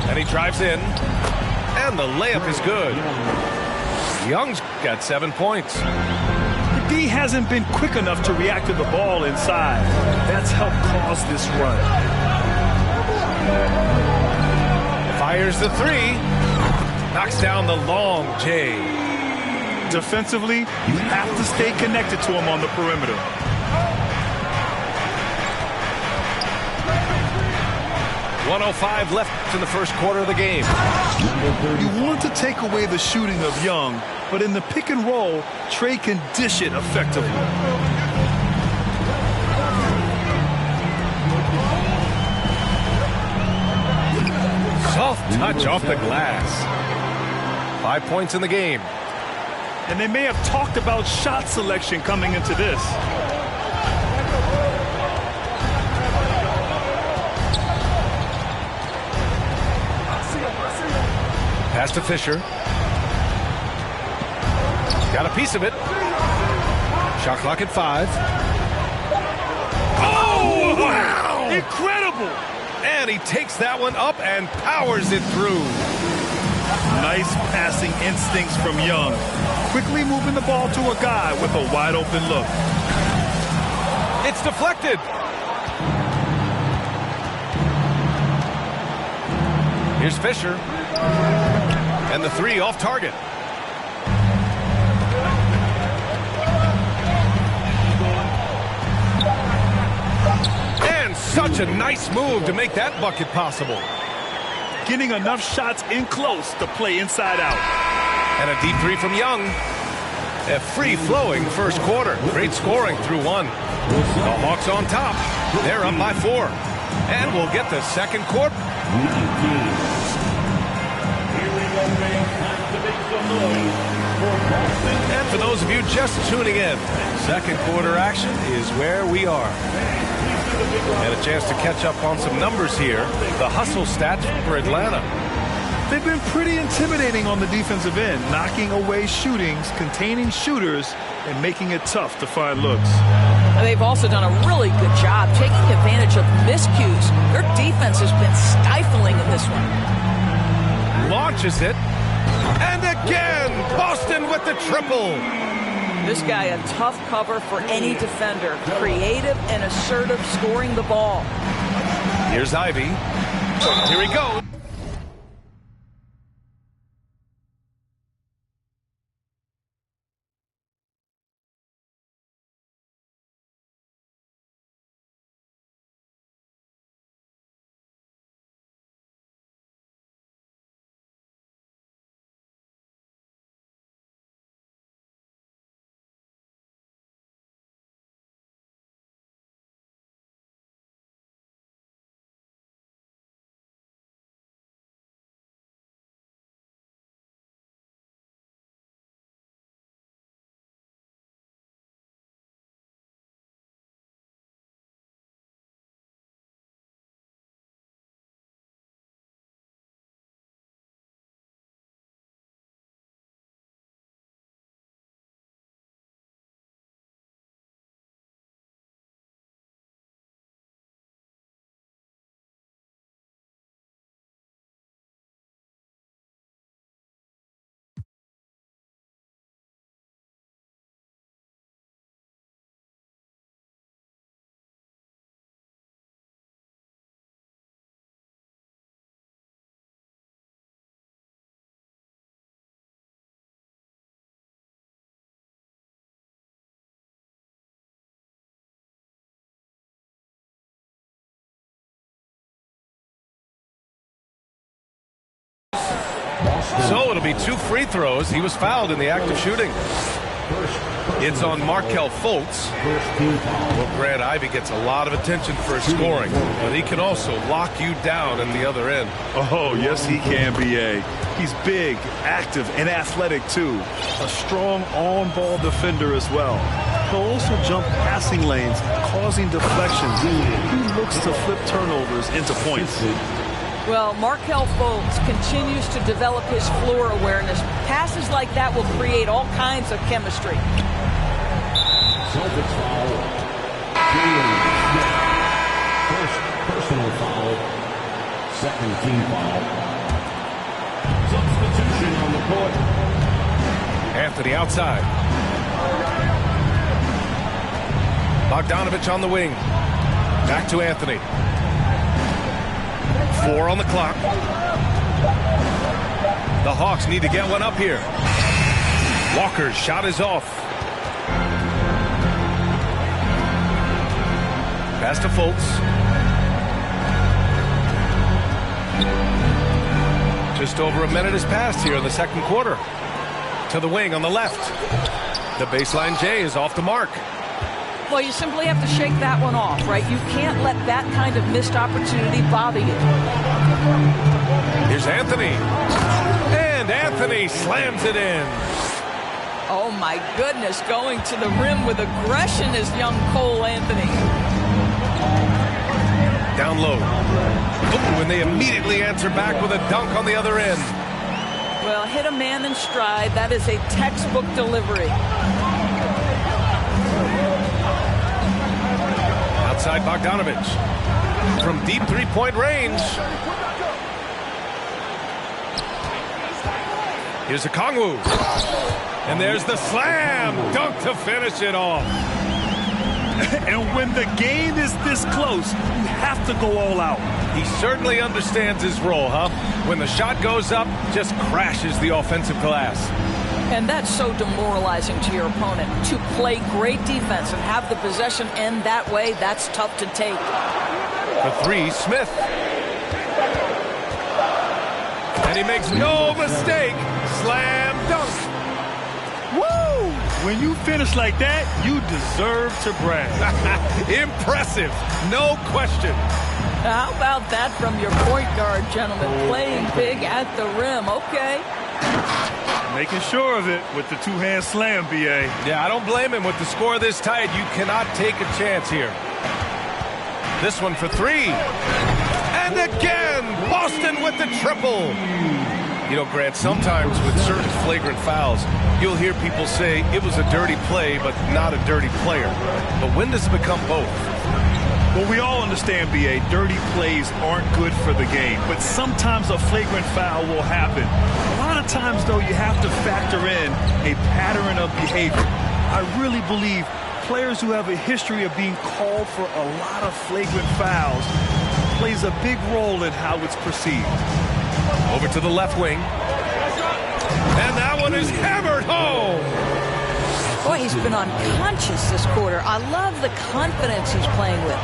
And he drives in. And the layup is good. Young's got 7 points. The D hasn't been quick enough to react to the ball inside. That's helped cause this run. Fires the 3. Knocks down the long J. Defensively, you have to stay connected to him on the perimeter. .105 left in the first quarter of the game. You want to take away the shooting of Young, but in the pick and roll, Trey can dish it effectively. Soft touch off the glass. 5 points in the game. And they may have talked about shot selection coming into this. Pass to Fisher. Got a piece of it. Shot clock at 5. Oh, wow! Incredible! And he takes that one up and powers it through. Nice passing instincts from Young. Quickly moving the ball to a guy with a wide open look. It's deflected. Here's Fisher. And the 3 off target. And such a nice move to make that bucket possible. Getting enough shots in close to play inside out. And a deep 3 from Young. A free-flowing first quarter. Great scoring through 1. The Hawks on top. They're up by 4. And we'll get the second quarter. And for those of you just tuning in, second quarter action is where we are. And a chance to catch up on some numbers here. The hustle stats for Atlanta. They've been pretty intimidating on the defensive end, knocking away shootings, containing shooters, and making it tough to find looks. They've also done a really good job taking advantage of miscues. Their defense has been stifling in this one. Launches it. And again, Boston with the triple. This guy a tough cover for any defender. Creative and assertive scoring the ball. Here's Ivy. Here he goes. So it'll be 2 free throws. He was fouled in the act of shooting. It's on Markelle Fultz. Well, Grant, Ivy gets a lot of attention for his scoring, but he can also lock you down at the other end. Oh, yes, he can, B.A. He's big, active, and athletic, too. A strong on-ball defender as well. He'll also jump passing lanes, causing deflections. He looks to flip turnovers into points. Well, Markelle Fultz continues to develop his floor awareness. Passes like that will create all kinds of chemistry. Celtics foul. First personal foul. Second team foul. Substitution on the court. Anthony outside. Bogdanovich on the wing. Back to Anthony. 4 on the clock. The Hawks need to get one up here. Walker's shot is off. Pass to Fultz. Just over a minute has passed here in the second quarter. To the wing on the left. The baseline J is off the mark. Well, you simply have to shake that one off, right? You can't let that kind of missed opportunity bother you. Here's Anthony. And Anthony slams it in. Oh, my goodness. Going to the rim with aggression is young Cole Anthony. Down low. Oh, and they immediately answer back with a dunk on the other end. Well, hit a man in stride. That is a textbook delivery. Outside Bogdanovich. From deep three-point range. Here's a Kongwu. And there's the slam dunk to finish it off. And when the game is this close, you have to go all out. He certainly understands his role, huh? When the shot goes up, just crashes the offensive glass. And that's so demoralizing to your opponent. To play great defense and have the possession end that way, that's tough to take. The three, Smith. And he makes no mistake. Slam dunk. Woo! When you finish like that, you deserve to brag. Impressive. No question. How about that from your point guard, gentlemen? Playing big at the rim. Okay. Making sure of it with the two-hand slam, B.A. Yeah, I don't blame him. With the score this tight, you cannot take a chance here. This one for three. And again, Boston with the triple. You know, Grant, sometimes with certain flagrant fouls, you'll hear people say it was a dirty play, but not a dirty player. But when does it become both? Well, we all understand, B.A., dirty plays aren't good for the game, but sometimes a flagrant foul will happen. A lot of times, though, you have to factor in a pattern of behavior. I really believe players who have a history of being called for a lot of flagrant fouls plays a big role in how it's perceived. Over to the left wing. And that one is hammered home. Boy, he's been unconscious this quarter. I love the confidence he's playing with.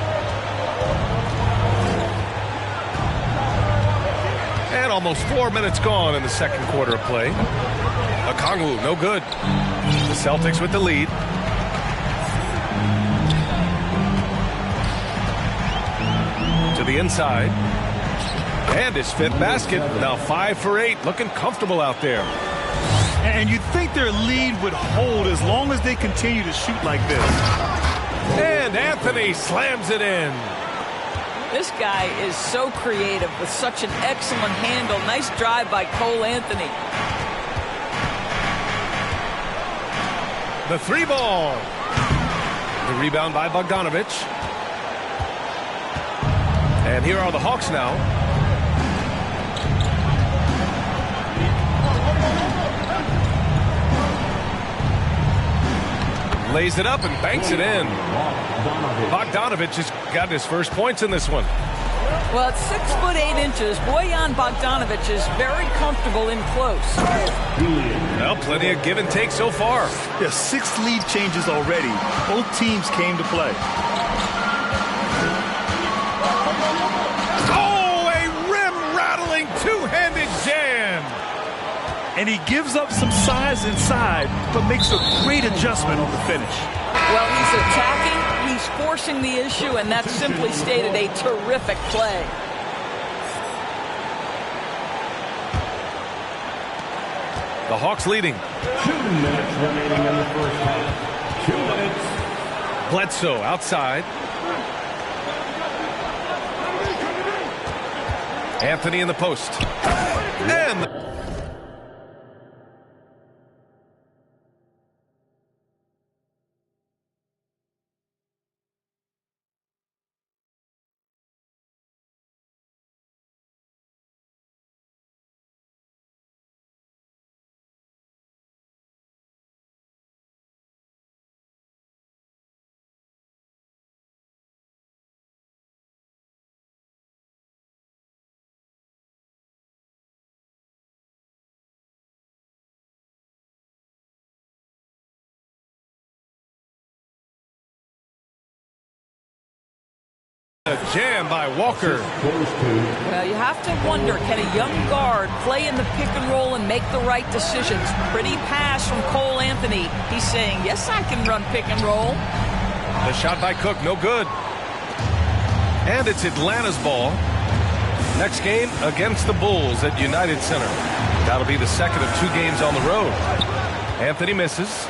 And almost 4 minutes gone in the second quarter of play. Okongwu, no good. The Celtics with the lead. To the inside. And his fifth basket. Now 5 for 8. Looking comfortable out there. And you'd think their lead would hold as long as they continue to shoot like this. And Anthony slams it in. This guy is so creative with such an excellent handle. Nice drive by Cole Anthony. The three ball. The rebound by Bogdanovich. And here are the Hawks now. Lays it up and banks it in. Bogdanovich has got his first points in this one. Well, at 6'8". Bojan Bogdanovich is very comfortable in close. Well, plenty of give and take so far. Yeah, 6 lead changes already. Both teams came to play. Oh, a rim-rattling two-handed jam. And he gives up some size inside, but makes a great adjustment on the finish. Well, he's attacking, he's forcing the issue, and that's simply stated a terrific play. The Hawks leading. 2 minutes remaining in the first half. 2 minutes. Bledsoe outside. Anthony in the post. And a jam by Walker. Well, you have to wonder, can a young guard play in the pick and roll and make the right decisions? Pretty pass from Cole Anthony. He's saying, yes, I can run pick and roll. The shot by Cook, no good. And it's Atlanta's ball. Next game against the Bulls at United Center. That'll be the second of 2 games on the road. Anthony misses.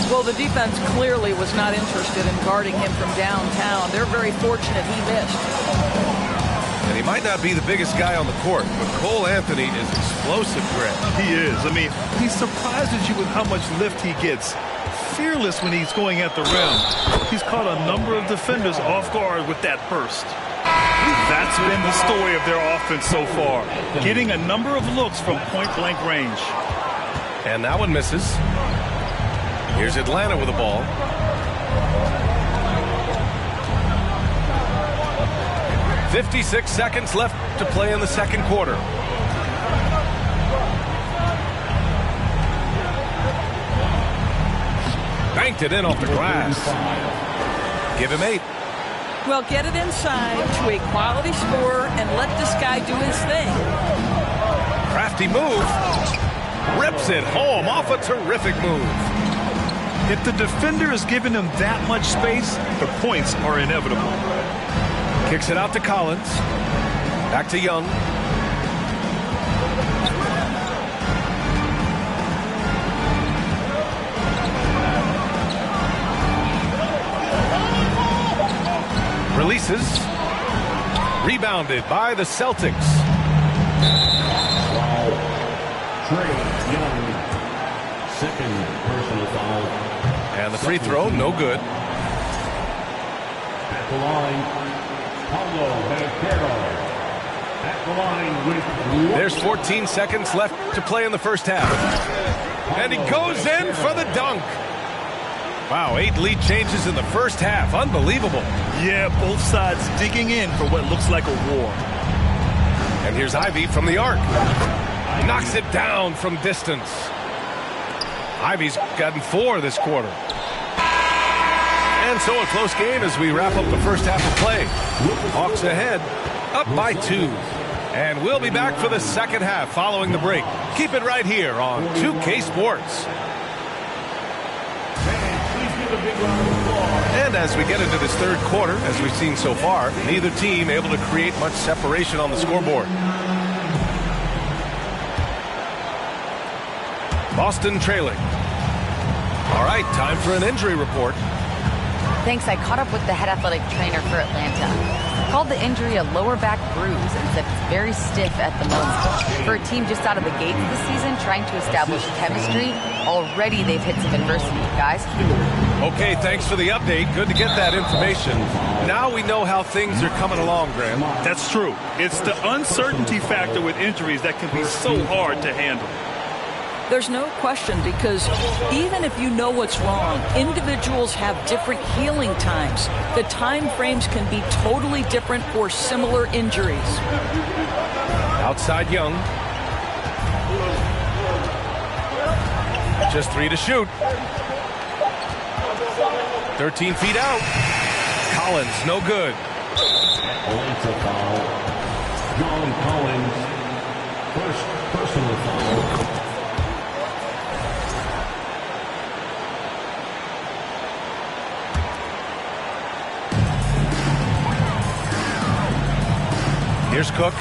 Well, the defense clearly was not interested in guarding him from downtown. They're very fortunate he missed. And he might not be the biggest guy on the court, but Cole Anthony is explosive, Greg. He is. I mean, he surprises you with how much lift he gets. Fearless when he's going at the rim. He's caught a number of defenders off guard with that burst. That's been the story of their offense so far. Getting a number of looks from point-blank range. And that one misses. Here's Atlanta with the ball. .56 seconds left to play in the second quarter. Banked it in off the glass. Give him 8. Well, get it inside to a quality scorer and let this guy do his thing. Crafty move. Rips it home off a terrific move. If the defender is giving him that much space, the points are inevitable. Kicks it out to Collins. Back to Young. Releases. Rebounded by the Celtics. Trey Young, second personal foul. And the free throw, no good. At the line, Paulo Banchero. At the line with... There's 14 seconds left to play in the first half. And he goes in for the dunk. Wow, 8 lead changes in the first half. Unbelievable. Yeah, both sides digging in for what looks like a war. And here's Ivy from the arc. Knocks it down from distance. Ivy's gotten 4 this quarter. And so a close game as we wrap up the first half of play. Hawks ahead, up by 2. And we'll be back for the second half following the break. Keep it right here on 2K Sports. And as we get into this third quarter, as we've seen so far, neither team able to create much separation on the scoreboard. Boston trailing. All right, time for an injury report. Thanks. I caught up with the head athletic trainer for Atlanta. Called the injury a lower back bruise and said it's very stiff at the moment. For a team just out of the gates this season, trying to establish chemistry, already they've hit some adversity, guys. Okay, thanks for the update. Good to get that information. Now we know how things are coming along, Graham. That's true. It's the uncertainty factor with injuries that can be so hard to handle. There's no question, because even if you know what's wrong, individuals have different healing times. The time frames can be totally different for similar injuries. Outside Young. Just 3 to shoot. 13 feet out. Collins, no good. Foul. John Collins, first personal foul. Here's Cook.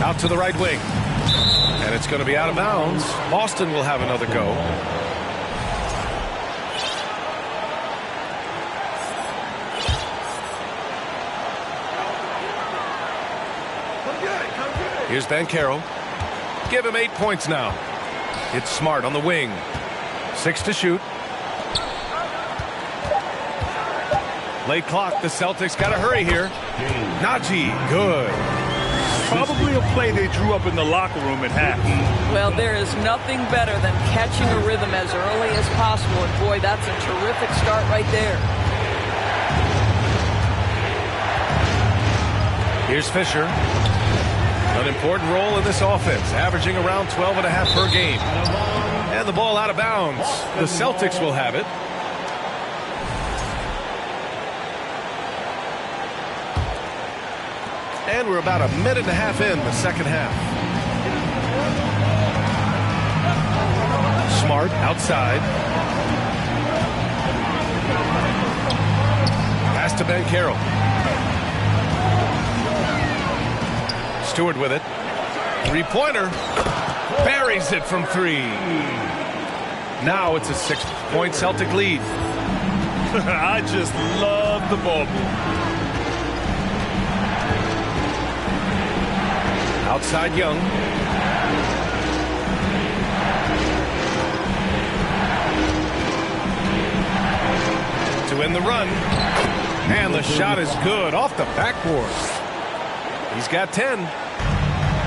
Out to the right wing. And it's going to be out of bounds. Boston will have another go. Here's Banchero. Give him 8 points now. It's Smart on the wing. 6 to shoot. Late clock. The Celtics got to hurry here. Najee, good. Probably a play they drew up in the locker room at half. Well, there is nothing better than catching a rhythm as early as possible. And boy, that's a terrific start right there. Here's Fisher. An important role in this offense, averaging around 12.5 per game. And the ball out of bounds. The Celtics will have it. And we're about a minute and a half in the second half. Smart outside. Pass to Banchero. Stewart with it. Three-pointer. Buries it from 3. Now it's a 6-point Celtic lead. I just love the ball. Outside Young. To win the run. And the shot is good off the backboard. He's got 10.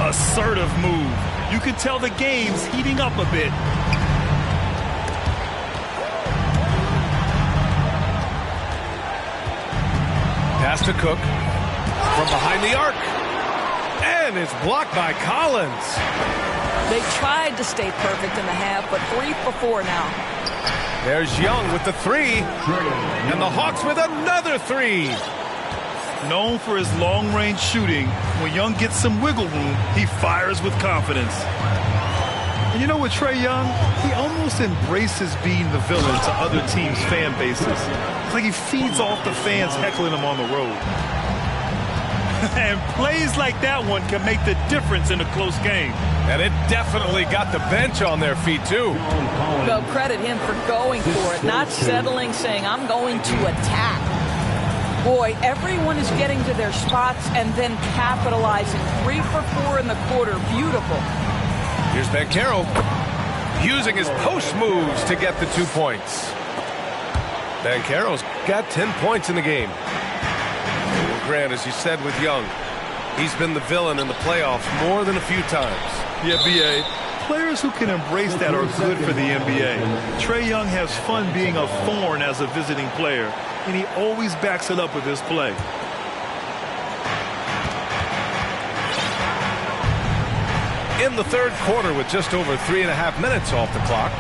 Assertive move. You can tell the game's heating up a bit. Pass to Cook. From behind the arc. And it's blocked by Collins. They tried to stay perfect in the half, but 3 for 4 now. There's Young with the 3. And the Hawks with another 3. Known for his long-range shooting, when Young gets some wiggle room, he fires with confidence. And you know what, Trae Young? He almost embraces being the villain to other teams' fan bases. It's like he feeds off the fans heckling him on the road. And plays like that one can make the difference in a close game. And it definitely got the bench on their feet, too. Well, credit him for going for it, not settling, saying, I'm going to attack. Boy, everyone is getting to their spots and then capitalizing. 3 for 4 in the quarter. Beautiful. Here's Banchero using his post moves to get the 2 points. Banchero's got 10 points in the game. Grant, as you said with Young, he's been the villain in the playoffs more than a few times. Yeah, B.A. Players who can embrace that are good for the NBA. Trae Young has fun being a thorn as a visiting player, and he always backs it up with his play. In the third quarter with just over 3.5 minutes off the clock.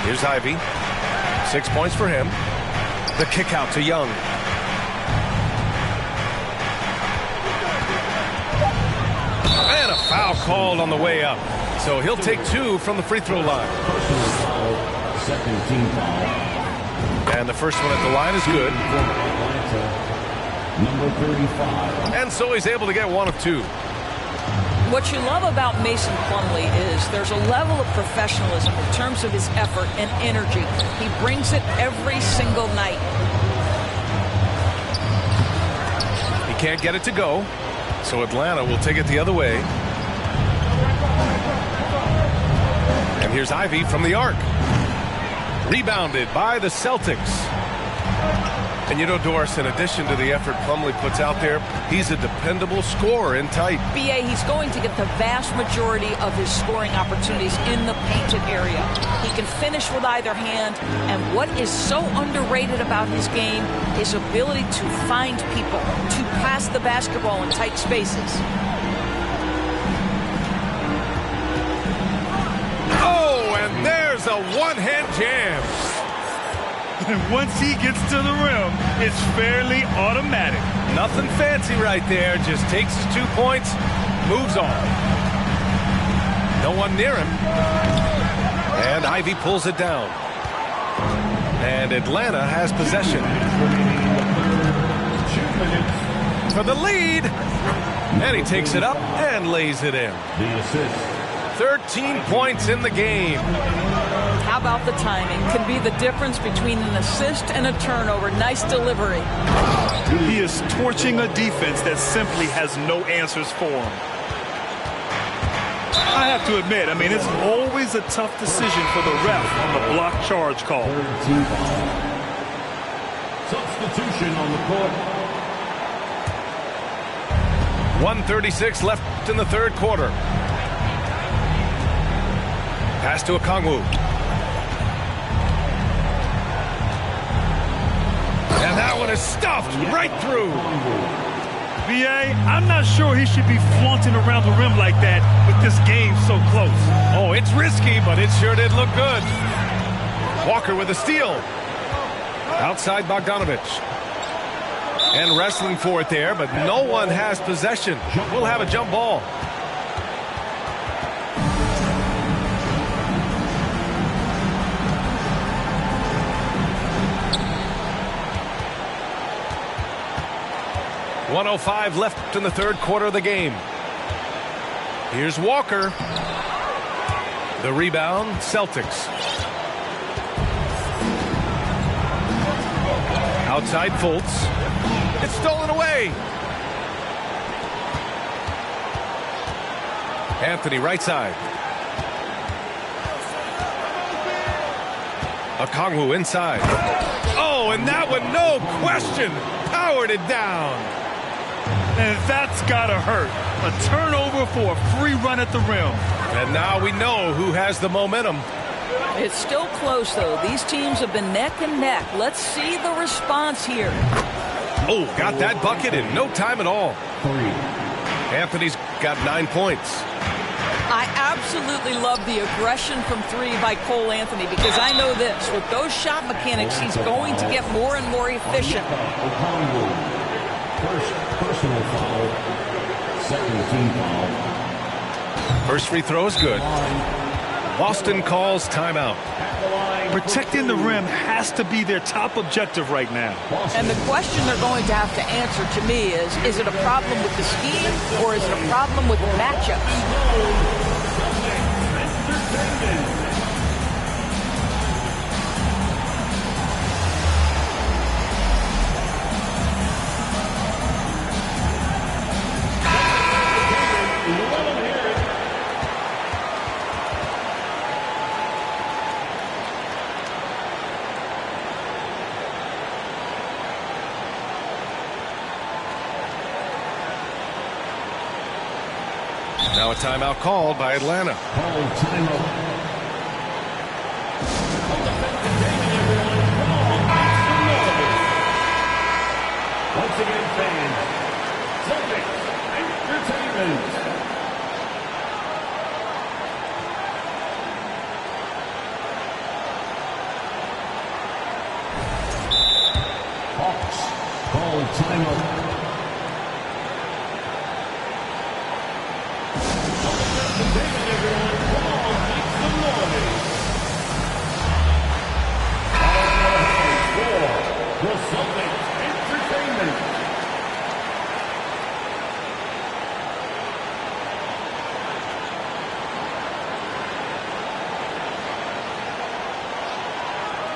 Here's Ivy. 6 points for him. The kick out to Young. And a foul called on the way up. So he'll take 2 from the free throw line. Second team foul. And the first one at the line is good. Number 35. And so he's able to get 1 of 2. What you love about Mason Plumlee is there's a level of professionalism in terms of his effort and energy. He brings it every single night. He can't get it to go, so Atlanta will take it the other way. And here's Ivy from the arc. Rebounded by the Celtics. And you know, Doris, in addition to the effort Plumlee puts out there, he's a dependable scorer in tight. B.A., he's going to get the vast majority of his scoring opportunities in the painted area. He can finish with either hand, and what is so underrated about his game, his ability to find people, to pass the basketball in tight spaces. Oh, and there's a one-hand jam. And once he gets to the rim, it's fairly automatic. Nothing fancy right there. Just takes his 2 points, moves on. No one near him. And Ivy pulls it down. And Atlanta has possession. For the lead. And he takes it up and lays it in. The assist. 13 points in the game. how about the timing? Can be the difference between an assist and a turnover. Nice delivery. He is torching a defense that simply has no answers for him. I have to admit, I mean, it's always a tough decision for the ref on the block charge call. Substitution on the court. 1:36 left in the third quarter. Pass to Okongwu. And that one is stuffed right through. VA, I'm not sure he should be flaunting around the rim like that with this game so close. Oh, it's risky, but it sure did look good. Walker with a steal. Outside Bogdanovich. And wrestling for it there, but no one has possession. We'll have a jump ball. .105 left in the third quarter of the game. Here's Walker. The rebound, Celtics. Outside Fultz. It's stolen away. Anthony right side. Okongwu inside. Oh, and that one, no question, powered it down. And that's gotta hurt. A turnover for a free run at the rim. And now we know who has the momentum. It's still close, though. These teams have been neck and neck. Let's see the response here. Oh, got that bucket in no time at all. Anthony's got 9 points. I absolutely love the aggression from three by Cole Anthony because I know this. With those shot mechanics, he's going to get more and more efficient. First personal foul. Second team foul. First free throw is good. Boston calls timeout. Protecting the rim has to be their top objective right now. And the question they're going to have to answer to me is it a problem with the scheme or is it a problem with the matchups? Now a timeout called by Atlanta. Once again, fans, Celtics Entertainment. Hawks call timeout.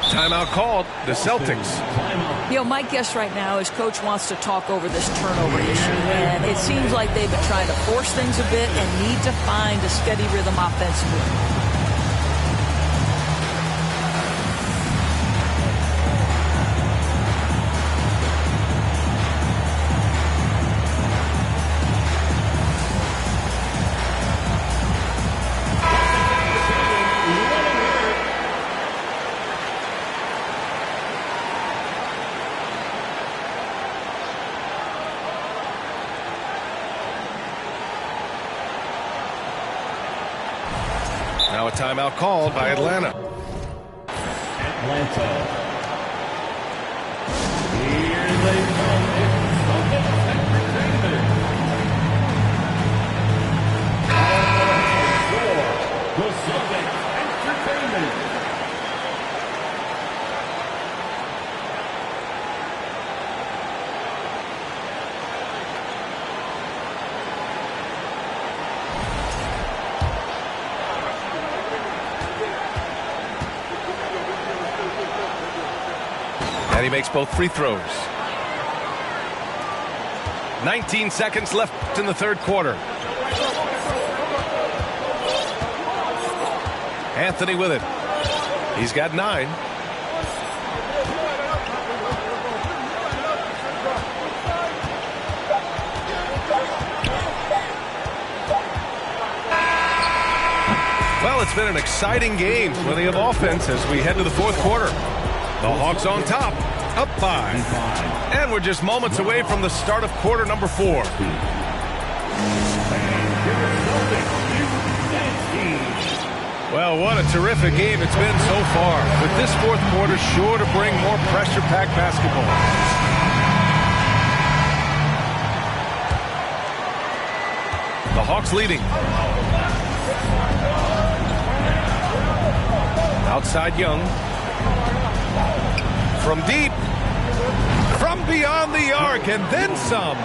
Timeout called, the Celtics. You know, my guess right now is Coach wants to talk over this turnover issue, and it seems like they've been trying to force things a bit and need to find a steady rhythm offensively. Now a timeout called by Atlanta. Atlanta. Here they come. Celtics Entertainment. For the Celtics Entertainment. he makes both free throws. 19 seconds left in the third quarter. Anthony with it. He's got 9. Well, it's been an exciting game. Plenty of offense as we head to the fourth quarter. The Hawks on top, up 5. And we're just moments away from the start of quarter number 4. Well, what a terrific game it's been so far. With this fourth quarter sure to bring more pressure-packed basketball. The Hawks leading. Outside Young. From deep. From beyond the arc, and then some.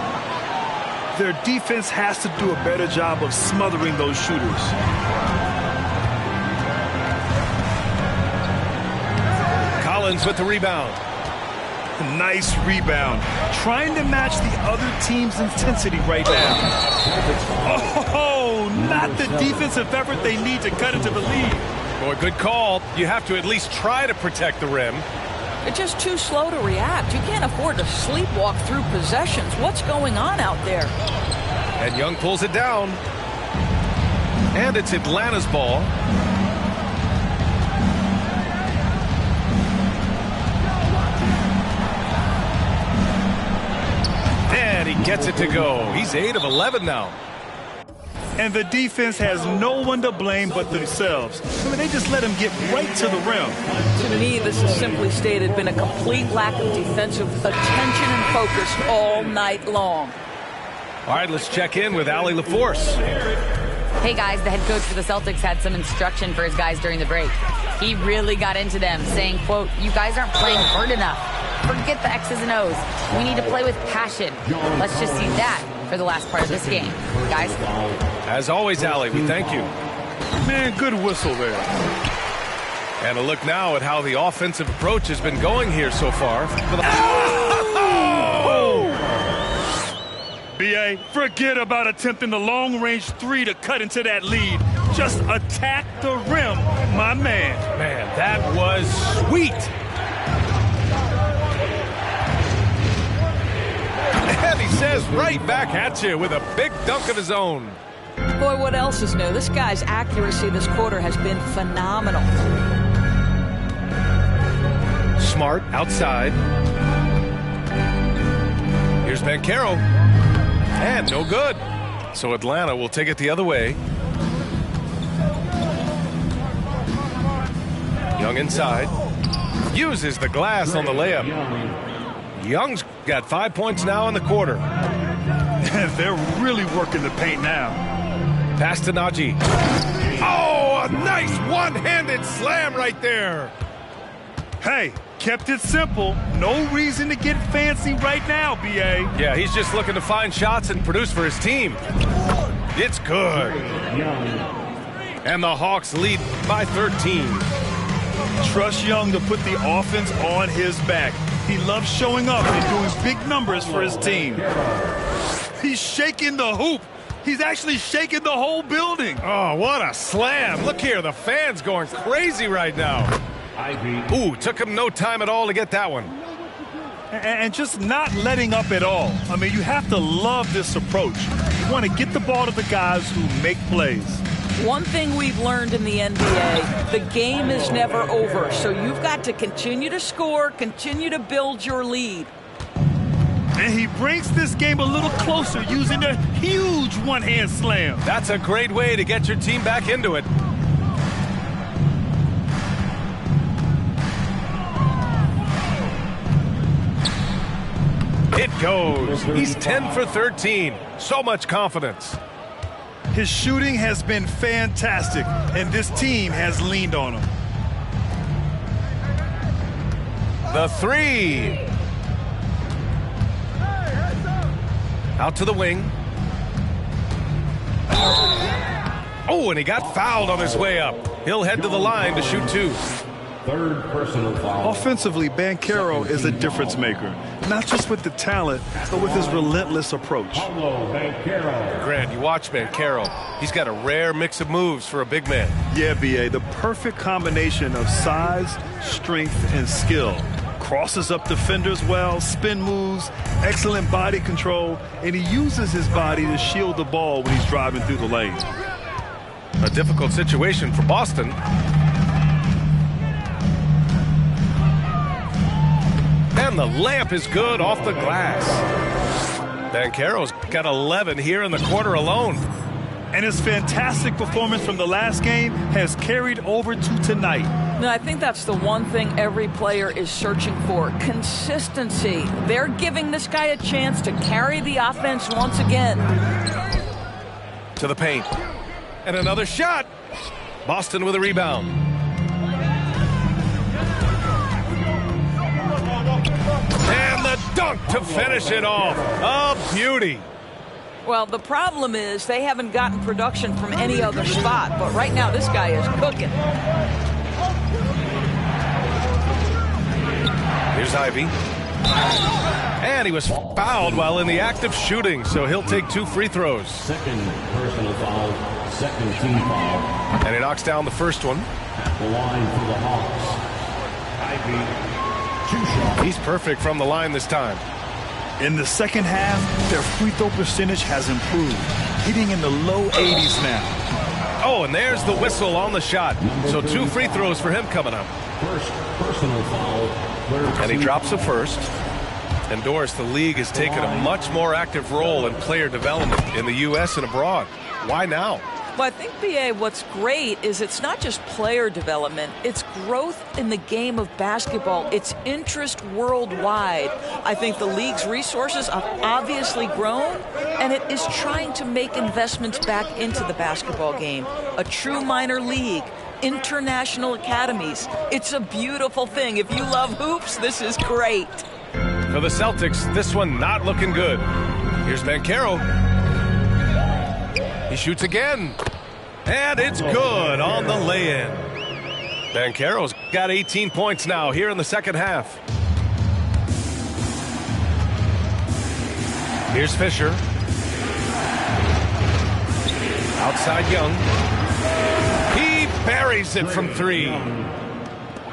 Their defense has to do a better job of smothering those shooters. Collins with the rebound. Nice rebound. Trying to match the other team's intensity right now. Oh, not the defensive effort they need to cut into the lead. Boy, good call. You have to at least try to protect the rim. They're just too slow to react. You can't afford to sleepwalk through possessions. What's going on out there? And Young pulls it down. And it's Atlanta's ball. And he gets it to go. He's 8 of 11 now. And the defense has no one to blame but themselves. I mean, they just let him get right to the rim. To me, this is simply stated been a complete lack of defensive attention and focus all night long. All right, let's check in with Allie LaForce. Hey guys, the head coach for the Celtics had some instruction for his guys during the break. He really got into them, saying, quote, "You guys aren't playing hard enough. Forget the X's and O's. We need to play with passion. Let's just see that for the last part of this game. Guys." As always, Allie, we thank you. Man, good whistle there. And a look now at how the offensive approach has been going here so far. B.A., forget about attempting the long-range 3 to cut into that lead. Just attack the rim, my man. Man, that was sweet. And he says right back at you with a big dunk of his own. Boy, what else is new? This guy's accuracy this quarter has been phenomenal. Smart outside. Here's Banchero. And no good. So Atlanta will take it the other way. Young inside. Uses the glass on the layup. Young's got 5 points now in the quarter. They're really working the paint now. Pass to Najee. Oh, a nice one-handed slam right there. Hey, kept it simple. No reason to get fancy right now, B.A. Yeah, he's just looking to find shots and produce for his team. It's good. And the Hawks lead by 13. Trust Young to put the offense on his back. He loves showing up and doing big numbers for his team. He's shaking the hoop. He's actually shaking the whole building. Oh, what a slam. Look here, the fans going crazy right now. Ooh, took him no time at all to get that one. And just not letting up at all. I mean, you have to love this approach. You want to get the ball to the guys who make plays. One thing we've learned in the NBA, the game is never over. So you've got to continue to score, continue to build your lead. And he brings this game a little closer using a huge one-hand slam. That's a great way to get your team back into it. It goes. He's 10 for 13. So much confidence. His shooting has been fantastic, and this team has leaned on him. The three. Out to the wing. Oh, and he got fouled on his way up. He'll head to the line to shoot 2. Third personal foul. Offensively, Banchero is a difference maker, not just with the talent, but with his relentless approach. Grant, you watch Banchero. He's got a rare mix of moves for a big man. Yeah, B.A., the perfect combination of size, strength, and skill. Crosses up defenders well, spin moves, excellent body control, and he uses his body to shield the ball when he's driving through the lane. A difficult situation for Boston. And the layup is good off the glass. Banchero's got 11 here in the quarter alone. And his fantastic performance from the last game has carried over to tonight. No, I think that's the one thing every player is searching for. Consistency. They're giving this guy a chance to carry the offense once again. To the paint. And another shot. Boston with a rebound. And the dunk to finish it off. A beauty. Well, the problem is they haven't gotten production from any other spot. But right now, this guy is cooking. Here's Ivy. And he was fouled while in the act of shooting, so he'll take 2 free throws. Second personal foul, second team foul. And he knocks down the first one. At the line for the Hawks, Ivy, 2 shots. He's perfect from the line this time. In the second half, their free throw percentage has improved, hitting in the low 80s now. Oh, and there's the whistle on the shot. So 2 free throws for him coming up. First personal foul. And he drops the first. And Doris, the league has taken a much more active role in player development in the U.S. and abroad. Why now? Well, I think, B.A., what's great is it's not just player development. It's growth in the game of basketball. It's interest worldwide. I think the league's resources have obviously grown, and it is trying to make investments back into the basketball game. A true minor league, international academies. It's a beautiful thing. If you love hoops, this is great. For the Celtics, this one not looking good. Here's Banchero. He shoots again. And it's good on the lay-in. Banchero's got 18 points now here in the second half. Here's Fisher. Outside Young. He buries it from 3.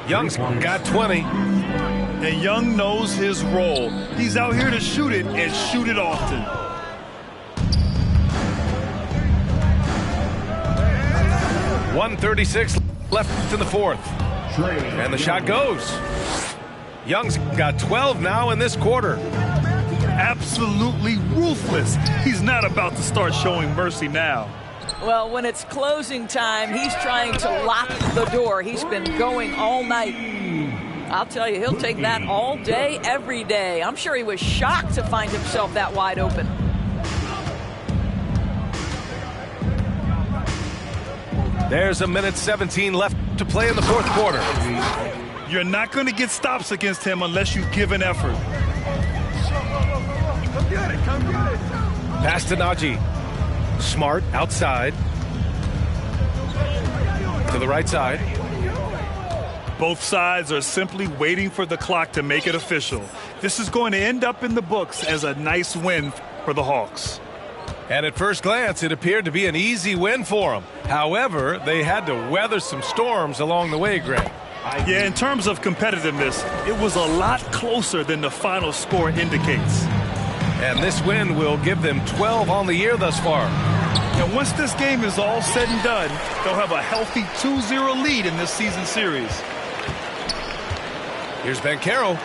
Young's got 20. And Young knows his role. He's out here to shoot it and shoot it often. .136 left in the fourth. And the shot goes. Young's got 12 now in this quarter. Absolutely ruthless. He's not about to start showing mercy now. Well, when it's closing time, he's trying to lock the door. He's been going all night. I'll tell you, he'll take that all day, every day. I'm sure he was shocked to find himself that wide open. There's 1:17 left to play in the fourth quarter. You're not going to get stops against him unless you give an effort. Come get it, come get it. Pass to Najee. Smart outside. To the right side. Both sides are simply waiting for the clock to make it official. This is going to end up in the books as a nice win for the Hawks. And at first glance, it appeared to be an easy win for them. However, they had to weather some storms along the way, Greg. Yeah, in terms of competitiveness, it was a lot closer than the final score indicates. And this win will give them 12 on the year thus far. And once this game is all said and done, they'll have a healthy 2-0 lead in this season series. Here's Banchero.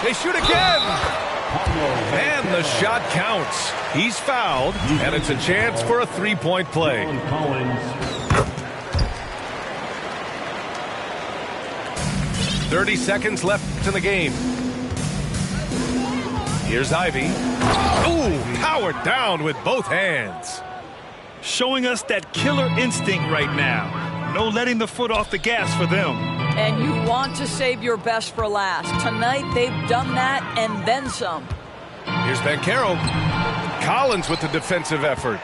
They shoot again. And the shot counts. He's fouled, and it's a chance for a three-point play. 30 seconds left in the game. Here's Ivy. Ooh, powered down with both hands. Showing us that killer instinct right now. No letting the foot off the gas for them. And you want to save your best for last. Tonight, they've done that and then some. Here's Banchero. Collins with the defensive effort.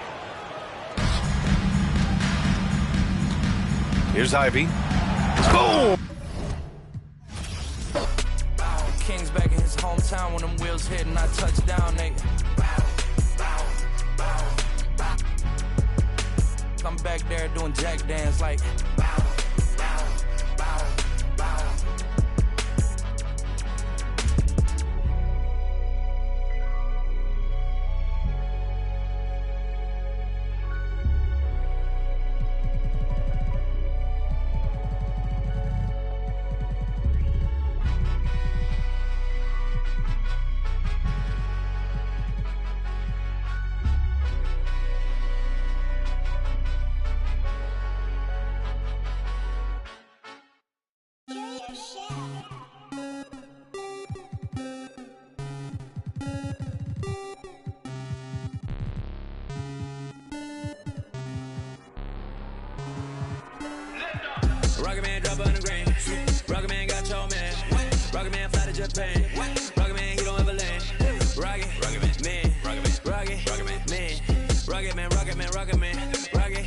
Here's Ivy. Boom! King's back in his hometown when them wheels hit and I touch down, nigga. I'm back there doing jack dance like. Rocket Man drop on the green. Rocket Man got your man. Rocket Man fly to Japan. Rocket Man, he don't ever land. Rocket Man, Rocket Man, Rocket Man, Rocket Man, Rocket Man, Rocket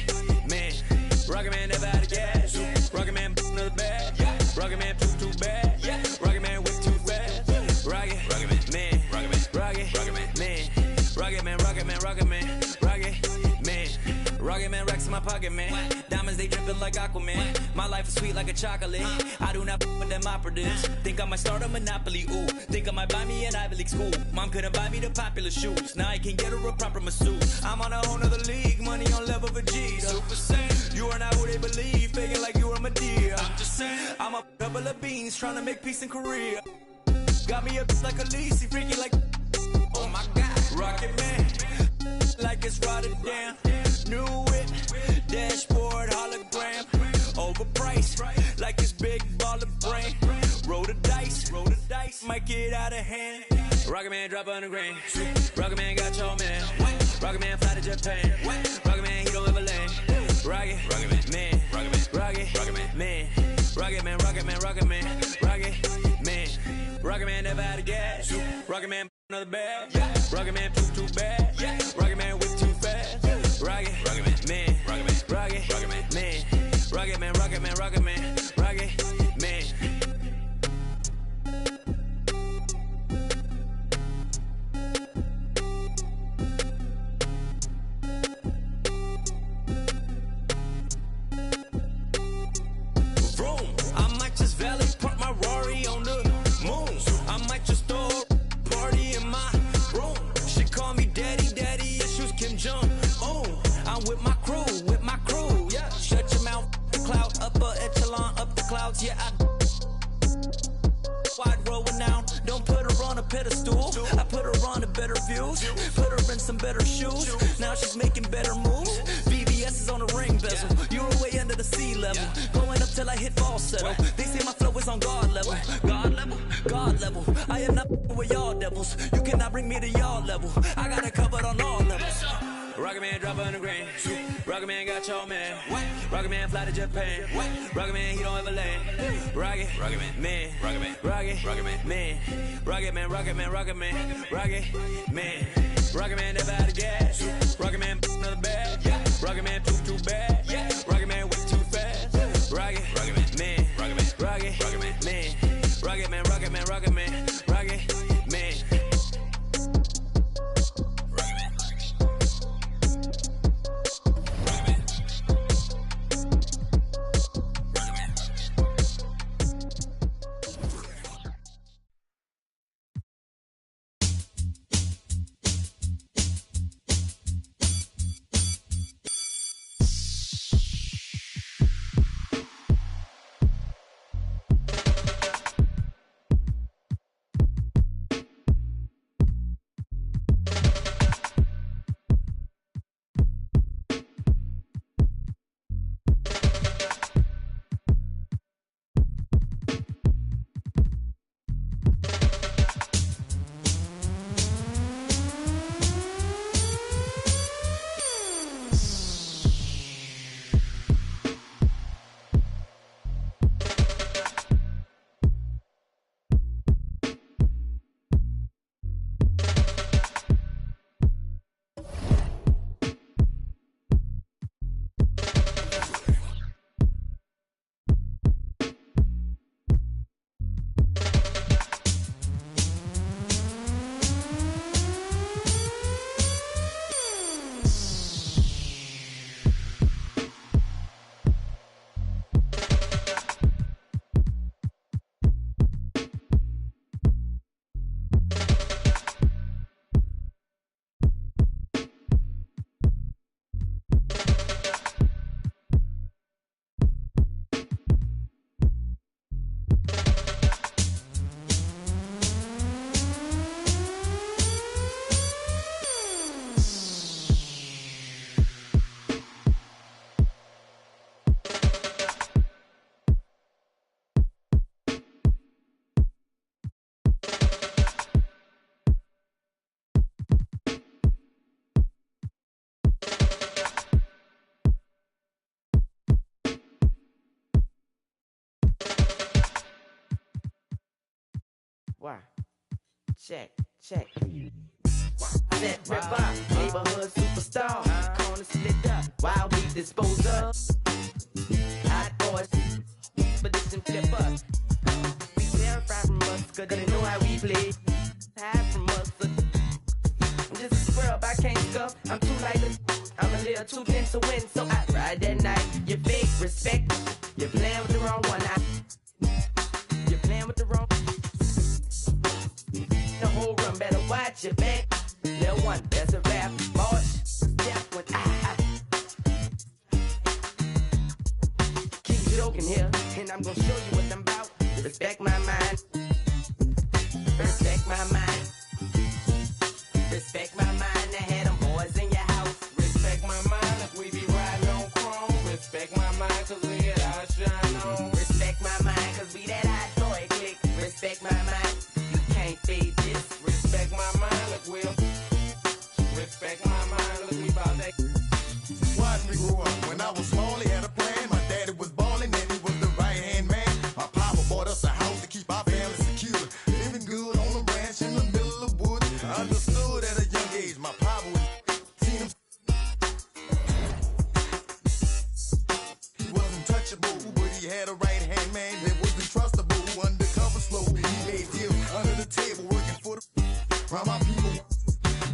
Man, Rocket Man never out of gas. Rocket Man another bag. Rocket Man too bad. Rocket Man whip too fast. Rocket Man, Rocket Man, Rocket Man, Rocket Man, Rocket Man, Rocket Man racks in my pocket, man. Diamonds, they dripping like Aquaman. My life is sweet like a chocolate. I do not with them operatives. Think I might start a monopoly, ooh. Think I might buy me an Ivy League school. Mom couldn't buy me the popular shoes. Now I can get her a proper masseuse. I'm on a whole nother league. Money on level Vegeta. Super Saiyan. You are not who they believe. Faking like you are Medea. I'm just saying. I'm a couple of beans trying to make peace in Korea. Got me a like a Lisi, freaky like. Oh my God. Rocket Man. Like it's Rotterdam. New whip, dashboard, hologram. Overpriced, like it's big baller brain. Roll the dice, might get out of hand. Rocket Man drop on the grain. Rocket Man got your man. Rocket Man fly to Japan. Rocket Man, he don't ever land. Rocket Man, Rocket Man, Rocket Man, Rocket Man, Rocket Man, Rocket Man, Rocket Man, Rocket Man never out of gas. Rocket Man another bag. Rocket Man too bad. Rocket Man whip too fast. Rocket Man, Rocket Man, Rocket Man, Rocket Man, Rocket Man, Rocket Man, Rocket Man. Vroom, I might just valet park my Rari on the moon. I might just throw a party in my room. She call me daddy, issues Kim Jong. Oh, I'm with my crew, yeah. Shut your mouth, cloud, upper echelon, up the clouds, yeah. I wide rolling down, don't put her on a pedestal. I put her on a better views, put her in some better shoes. Now she's making better moves. VVS is on the ring bezel. You're way under the sea level, going up till I hit falsetto. They say my flow is on God level, God level, God level. I am not with y'all devils. You cannot bring me to y'all level. I got it covered on all levels. Rocket Man drop on the grain. Rocket Man got your man. Rocket Man fly to Japan. Rocket Man, he don't ever land. Rocket Man, Rocket Man, Rocket Man, Rocket Man, Rocket Man, Rocket Man, Rocket Man, Rocket Man never out of gas. Rocket Man another bag. Rocket Man too bad. Rocket Man whip too fast. Rocket Man, Rocket Man, Rocket Man, Rocket Man, Rocket Man, Rocket Man, Rocket Man. Why? Check. Set ripper, neighborhood superstar. Corner split up, wild beat dispose of. Hot boys, expedition flipper. Be terrified from us, cause they know how we play. Hide from us, I'm just a scrub, I can't scuff. I'm too light, I'm a little too thin to win. So I ride that night, you fake respect. You're playing with the wrong one. You're playing with the wrong. The whole run better watch your back. Little one, that's a rap. March, step when I keep joking here, and I'm gonna show you what I'm about. Respect my mind. Respect my mind. Respect my mind. I had them boys in your house. Respect my mind if we be riding on chrome. Respect my mind cause we get our shine on. Respect my mind cause we that hot boy click. Respect my mind. You can't fade this. Respect my mind, look we'll. Respect my mind, look we bout that. Watch me grow up. When I was small, he had a plan. My daddy was ballin' and he was the right-hand man. My papa bought us a house to keep our family secure. Living good on a ranch in the middle of woods. I understood at a young age my papa was seen him. He wasn't touchable, but he had a right-hand man that wasn't trustable. Undercover slow, he made deals under the table, working for the around my people.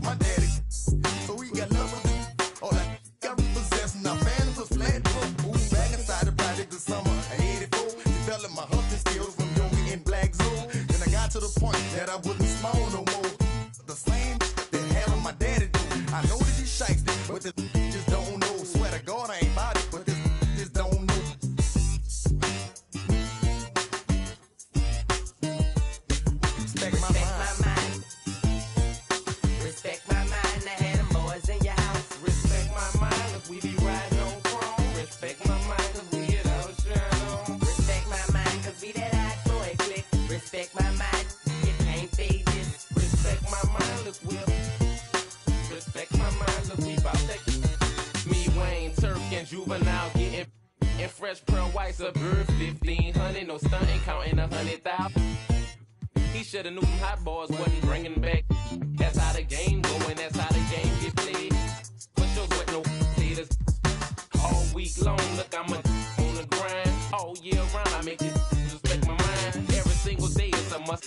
My daddy, so he got love with me. All that got repossessed, our family was flat broke. Moved back inside the project this summer of '84. Developed my hustle skills from yoga in black zone. Then I got to the point that I wasn't small no more. The same that had on my daddy do. I know that he's shiesty, but this just don't know. Swear to God I ain't about it, but this just don't know. Respect my mind. Respect my mind. I had them boys in your house. Respect my mind if we be riding on chrome. Respect my mind cause we get our shine on. Respect my mind cause we that hot boy click. Respect my mind. You can't fade this. Respect my mind, look we'll. Respect my mind, look we bout that. Me, Wayne, Turk, and Juvenile getting and fresh pearl whites of birth 1,500. No stunting, counting 100,000. He shoulda knew them hot boys wasn't bringing back. That's how the game going, that's how the game get played. For sure, with no haters. All week long, look, I'm on the grind. All year round, I make it respect my mind. Every single day, it's a must.